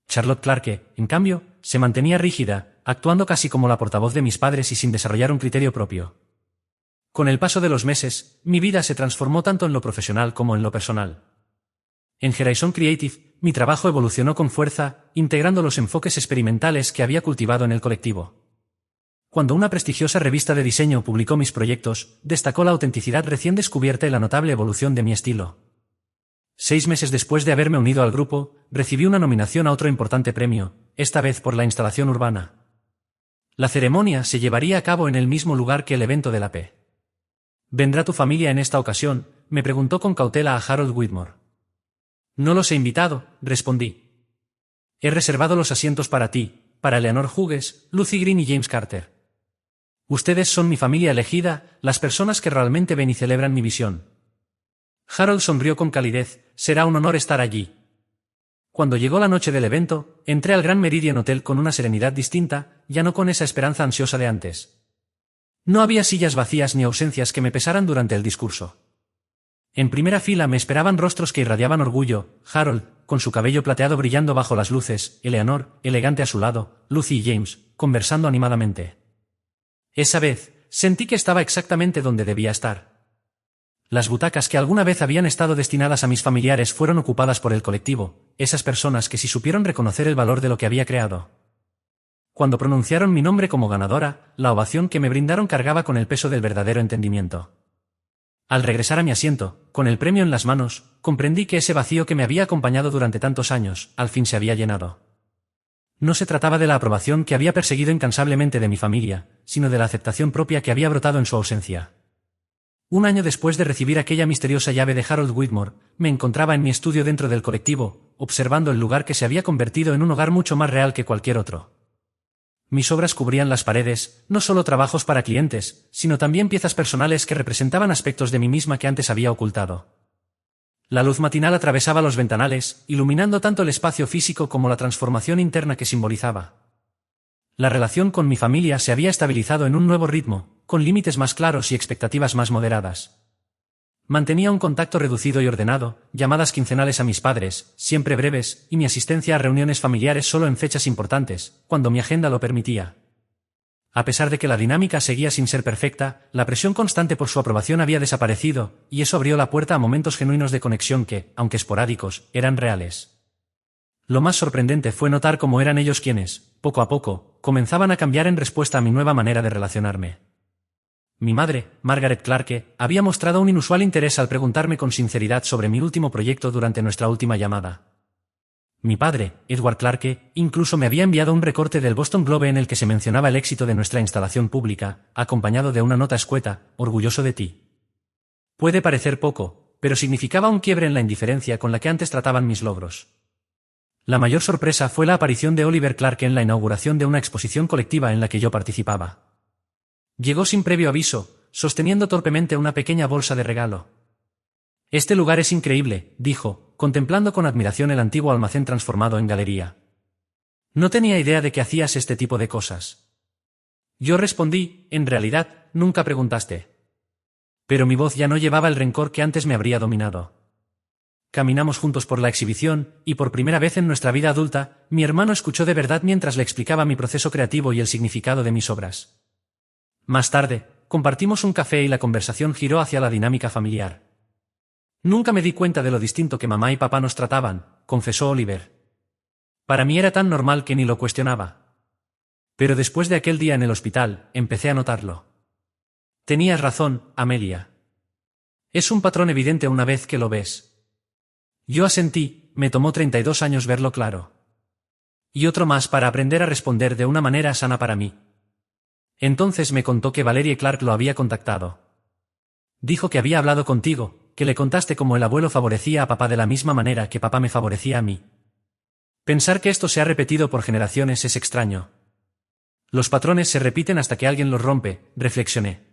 Charlotte Clarke, en cambio, se mantenía rígida, actuando casi como la portavoz de mis padres y sin desarrollar un criterio propio. Con el paso de los meses, mi vida se transformó tanto en lo profesional como en lo personal. En Horizon Creative, mi trabajo evolucionó con fuerza, integrando los enfoques experimentales que había cultivado en el colectivo. Cuando una prestigiosa revista de diseño publicó mis proyectos, destacó la autenticidad recién descubierta y la notable evolución de mi estilo. 6 meses después de haberme unido al grupo, recibí una nominación a otro importante premio, esta vez por la instalación urbana. La ceremonia se llevaría a cabo en el mismo lugar que el evento de la P. ¿Vendrá tu familia en esta ocasión?, me preguntó con cautela a Harold Whitmore. No los he invitado, respondí. He reservado los asientos para ti, para Eleanor Hughes, Lucy Green y James Carter. Ustedes son mi familia elegida, las personas que realmente ven y celebran mi visión. Harold sonrió con calidez. Será un honor estar allí. Cuando llegó la noche del evento, entré al Grand Meridian Hotel con una serenidad distinta, ya no con esa esperanza ansiosa de antes. No había sillas vacías ni ausencias que me pesaran durante el discurso. En primera fila me esperaban rostros que irradiaban orgullo: Harold, con su cabello plateado brillando bajo las luces; Eleanor, elegante a su lado; Lucy y James, conversando animadamente. Esa vez, sentí que estaba exactamente donde debía estar. Las butacas que alguna vez habían estado destinadas a mis familiares fueron ocupadas por el colectivo, esas personas que sí supieron reconocer el valor de lo que había creado. Cuando pronunciaron mi nombre como ganadora, la ovación que me brindaron cargaba con el peso del verdadero entendimiento. Al regresar a mi asiento, con el premio en las manos, comprendí que ese vacío que me había acompañado durante tantos años, al fin se había llenado. No se trataba de la aprobación que había perseguido incansablemente de mi familia, sino de la aceptación propia que había brotado en su ausencia. Un año después de recibir aquella misteriosa llave de Harold Whitmore, me encontraba en mi estudio dentro del colectivo, observando el lugar que se había convertido en un hogar mucho más real que cualquier otro. Mis obras cubrían las paredes, no solo trabajos para clientes, sino también piezas personales que representaban aspectos de mí misma que antes había ocultado. La luz matinal atravesaba los ventanales, iluminando tanto el espacio físico como la transformación interna que simbolizaba. La relación con mi familia se había estabilizado en un nuevo ritmo, con límites más claros y expectativas más moderadas. Mantenía un contacto reducido y ordenado, llamadas quincenales a mis padres, siempre breves, y mi asistencia a reuniones familiares solo en fechas importantes, cuando mi agenda lo permitía. A pesar de que la dinámica seguía sin ser perfecta, la presión constante por su aprobación había desaparecido, y eso abrió la puerta a momentos genuinos de conexión que, aunque esporádicos, eran reales. Lo más sorprendente fue notar cómo eran ellos quienes, poco a poco, comenzaban a cambiar en respuesta a mi nueva manera de relacionarme. Mi madre, Margaret Clarke, había mostrado un inusual interés al preguntarme con sinceridad sobre mi último proyecto durante nuestra última llamada. Mi padre, Edward Clarke, incluso me había enviado un recorte del Boston Globe en el que se mencionaba el éxito de nuestra instalación pública, acompañado de una nota escueta: orgulloso de ti. Puede parecer poco, pero significaba un quiebre en la indiferencia con la que antes trataban mis logros. La mayor sorpresa fue la aparición de Oliver Clarke en la inauguración de una exposición colectiva en la que yo participaba. Llegó sin previo aviso, sosteniendo torpemente una pequeña bolsa de regalo. «Este lugar es increíble», dijo, contemplando con admiración el antiguo almacén transformado en galería. «No tenía idea de que hacías este tipo de cosas». Yo respondí: «En realidad, nunca preguntaste». Pero mi voz ya no llevaba el rencor que antes me habría dominado. Caminamos juntos por la exhibición, y por primera vez en nuestra vida adulta, mi hermano escuchó de verdad mientras le explicaba mi proceso creativo y el significado de mis obras. Más tarde, compartimos un café y la conversación giró hacia la dinámica familiar. «Nunca me di cuenta de lo distinto que mamá y papá nos trataban», confesó Oliver. «Para mí era tan normal que ni lo cuestionaba. Pero después de aquel día en el hospital, empecé a notarlo». «Tenías razón, Amelia. Es un patrón evidente una vez que lo ves». Yo asentí. Me tomó 32 años verlo claro. Y otro más para aprender a responder de una manera sana para mí. Entonces me contó que Valerie Clark lo había contactado. Dijo que había hablado contigo, que le contaste cómo el abuelo favorecía a papá de la misma manera que papá me favorecía a mí. Pensar que esto se ha repetido por generaciones es extraño. Los patrones se repiten hasta que alguien los rompe, reflexioné.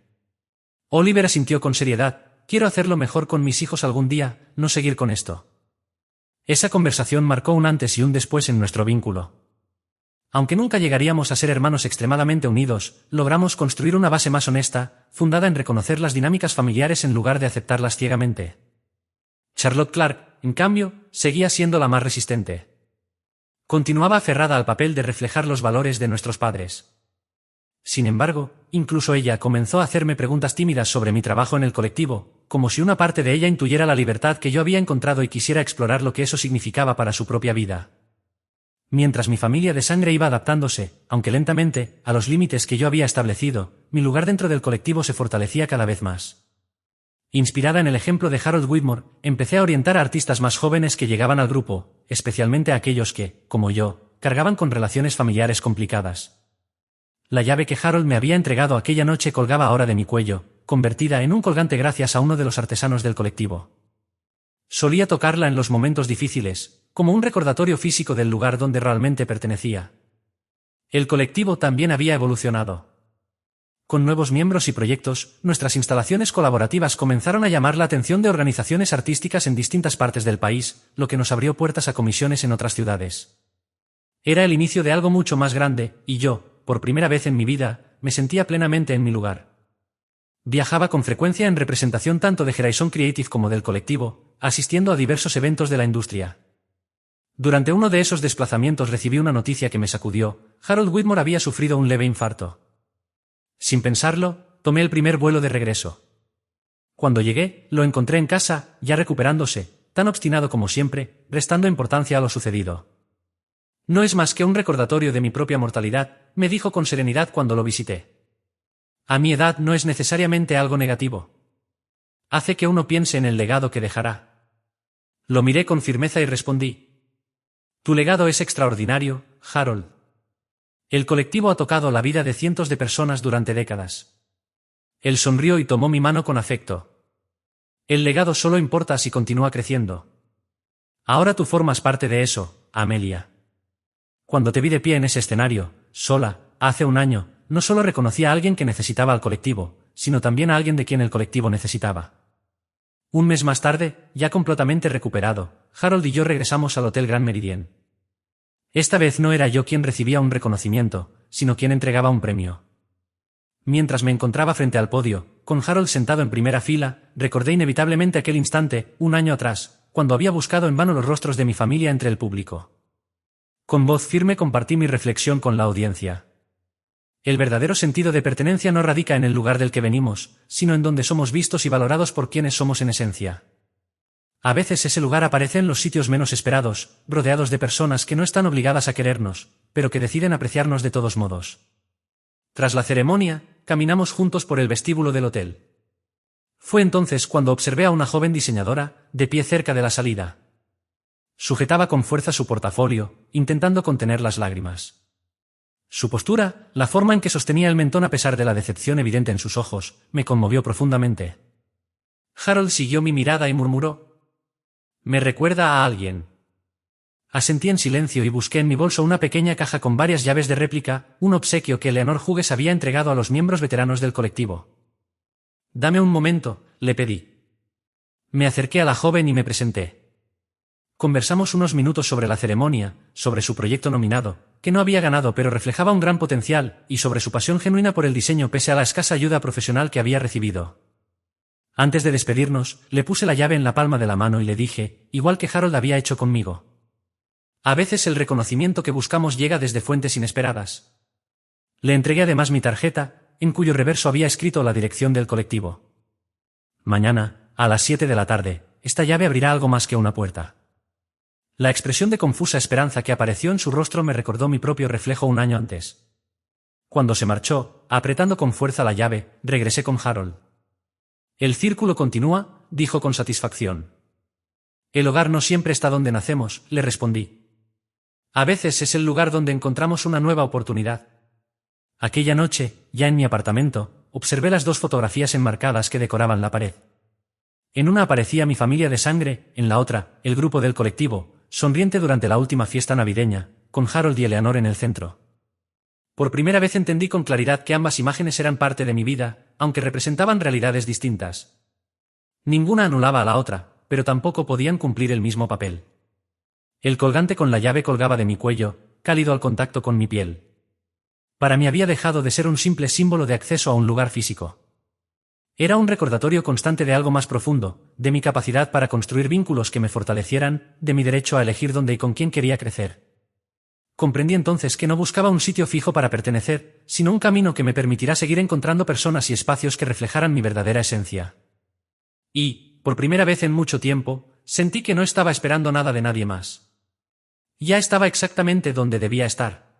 Oliver asintió con seriedad. Quiero hacerlo mejor con mis hijos algún día, no seguir con esto. Esa conversación marcó un antes y un después en nuestro vínculo. Aunque nunca llegaríamos a ser hermanos extremadamente unidos, logramos construir una base más honesta, fundada en reconocer las dinámicas familiares en lugar de aceptarlas ciegamente. Charlotte Clark, en cambio, seguía siendo la más resistente. Continuaba aferrada al papel de reflejar los valores de nuestros padres. Sin embargo, incluso ella comenzó a hacerme preguntas tímidas sobre mi trabajo en el colectivo, como si una parte de ella intuyera la libertad que yo había encontrado y quisiera explorar lo que eso significaba para su propia vida. Mientras mi familia de sangre iba adaptándose, aunque lentamente, a los límites que yo había establecido, mi lugar dentro del colectivo se fortalecía cada vez más. Inspirada en el ejemplo de Harold Whitmore, empecé a orientar a artistas más jóvenes que llegaban al grupo, especialmente a aquellos que, como yo, cargaban con relaciones familiares complicadas. La llave que Harold me había entregado aquella noche colgaba ahora de mi cuello, convertida en un colgante gracias a uno de los artesanos del colectivo. Solía tocarla en los momentos difíciles, como un recordatorio físico del lugar donde realmente pertenecía. El colectivo también había evolucionado. Con nuevos miembros y proyectos, nuestras instalaciones colaborativas comenzaron a llamar la atención de organizaciones artísticas en distintas partes del país, lo que nos abrió puertas a comisiones en otras ciudades. Era el inicio de algo mucho más grande, y yo, por primera vez en mi vida, me sentía plenamente en mi lugar. Viajaba con frecuencia en representación tanto de Horizon Creative como del colectivo, asistiendo a diversos eventos de la industria. Durante uno de esos desplazamientos recibí una noticia que me sacudió: Harold Whitmore había sufrido un leve infarto. Sin pensarlo, tomé el primer vuelo de regreso. Cuando llegué, lo encontré en casa, ya recuperándose, tan obstinado como siempre, restando importancia a lo sucedido. No es más que un recordatorio de mi propia mortalidad, me dijo con serenidad cuando lo visité. A mi edad no es necesariamente algo negativo. Hace que uno piense en el legado que dejará. Lo miré con firmeza y respondí: tu legado es extraordinario, Harold. El colectivo ha tocado la vida de cientos de personas durante décadas. Él sonrió y tomó mi mano con afecto. El legado solo importa si continúa creciendo. Ahora tú formas parte de eso, Amelia. Cuando te vi de pie en ese escenario, sola, hace un año, no solo reconocí a alguien que necesitaba al colectivo, sino también a alguien de quien el colectivo necesitaba. Un mes más tarde, ya completamente recuperado, Harold y yo regresamos al Hotel Grand Meridien. Esta vez no era yo quien recibía un reconocimiento, sino quien entregaba un premio. Mientras me encontraba frente al podio, con Harold sentado en primera fila, recordé inevitablemente aquel instante, un año atrás, cuando había buscado en vano los rostros de mi familia entre el público. Con voz firme compartí mi reflexión con la audiencia. El verdadero sentido de pertenencia no radica en el lugar del que venimos, sino en donde somos vistos y valorados por quienes somos en esencia. A veces ese lugar aparece en los sitios menos esperados, rodeados de personas que no están obligadas a querernos, pero que deciden apreciarnos de todos modos. Tras la ceremonia, caminamos juntos por el vestíbulo del hotel. Fue entonces cuando observé a una joven diseñadora, de pie cerca de la salida. Sujetaba con fuerza su portafolio, intentando contener las lágrimas. Su postura, la forma en que sostenía el mentón a pesar de la decepción evidente en sus ojos, me conmovió profundamente. Harold siguió mi mirada y murmuró: «Me recuerda a alguien». Asentí en silencio y busqué en mi bolso una pequeña caja con varias llaves de réplica, un obsequio que Eleanor Hughes había entregado a los miembros veteranos del colectivo. «Dame un momento», le pedí. Me acerqué a la joven y me presenté. Conversamos unos minutos sobre la ceremonia, sobre su proyecto nominado, que no había ganado pero reflejaba un gran potencial, y sobre su pasión genuina por el diseño pese a la escasa ayuda profesional que había recibido. Antes de despedirnos, le puse la llave en la palma de la mano y le dije, igual que Harold había hecho conmigo: a veces el reconocimiento que buscamos llega desde fuentes inesperadas. Le entregué además mi tarjeta, en cuyo reverso había escrito la dirección del colectivo. Mañana, a las 7 de la tarde, esta llave abrirá algo más que una puerta. La expresión de confusa esperanza que apareció en su rostro me recordó mi propio reflejo un año antes. Cuando se marchó, apretando con fuerza la llave, regresé con Harold. «El círculo continúa», dijo con satisfacción. «El hogar no siempre está donde nacemos», le respondí. «A veces es el lugar donde encontramos una nueva oportunidad». Aquella noche, ya en mi apartamento, observé las 2 fotografías enmarcadas que decoraban la pared. En una aparecía mi familia de sangre, en la otra, el grupo del colectivo, sonriente durante la última fiesta navideña, con Harold y Eleanor en el centro. Por primera vez entendí con claridad que ambas imágenes eran parte de mi vida, aunque representaban realidades distintas. Ninguna anulaba a la otra, pero tampoco podían cumplir el mismo papel. El colgante con la llave colgaba de mi cuello, cálido al contacto con mi piel. Para mí había dejado de ser un simple símbolo de acceso a un lugar físico. Era un recordatorio constante de algo más profundo, de mi capacidad para construir vínculos que me fortalecieran, de mi derecho a elegir dónde y con quién quería crecer. Comprendí entonces que no buscaba un sitio fijo para pertenecer, sino un camino que me permitirá seguir encontrando personas y espacios que reflejaran mi verdadera esencia. Y, por primera vez en mucho tiempo, sentí que no estaba esperando nada de nadie más. Ya estaba exactamente donde debía estar.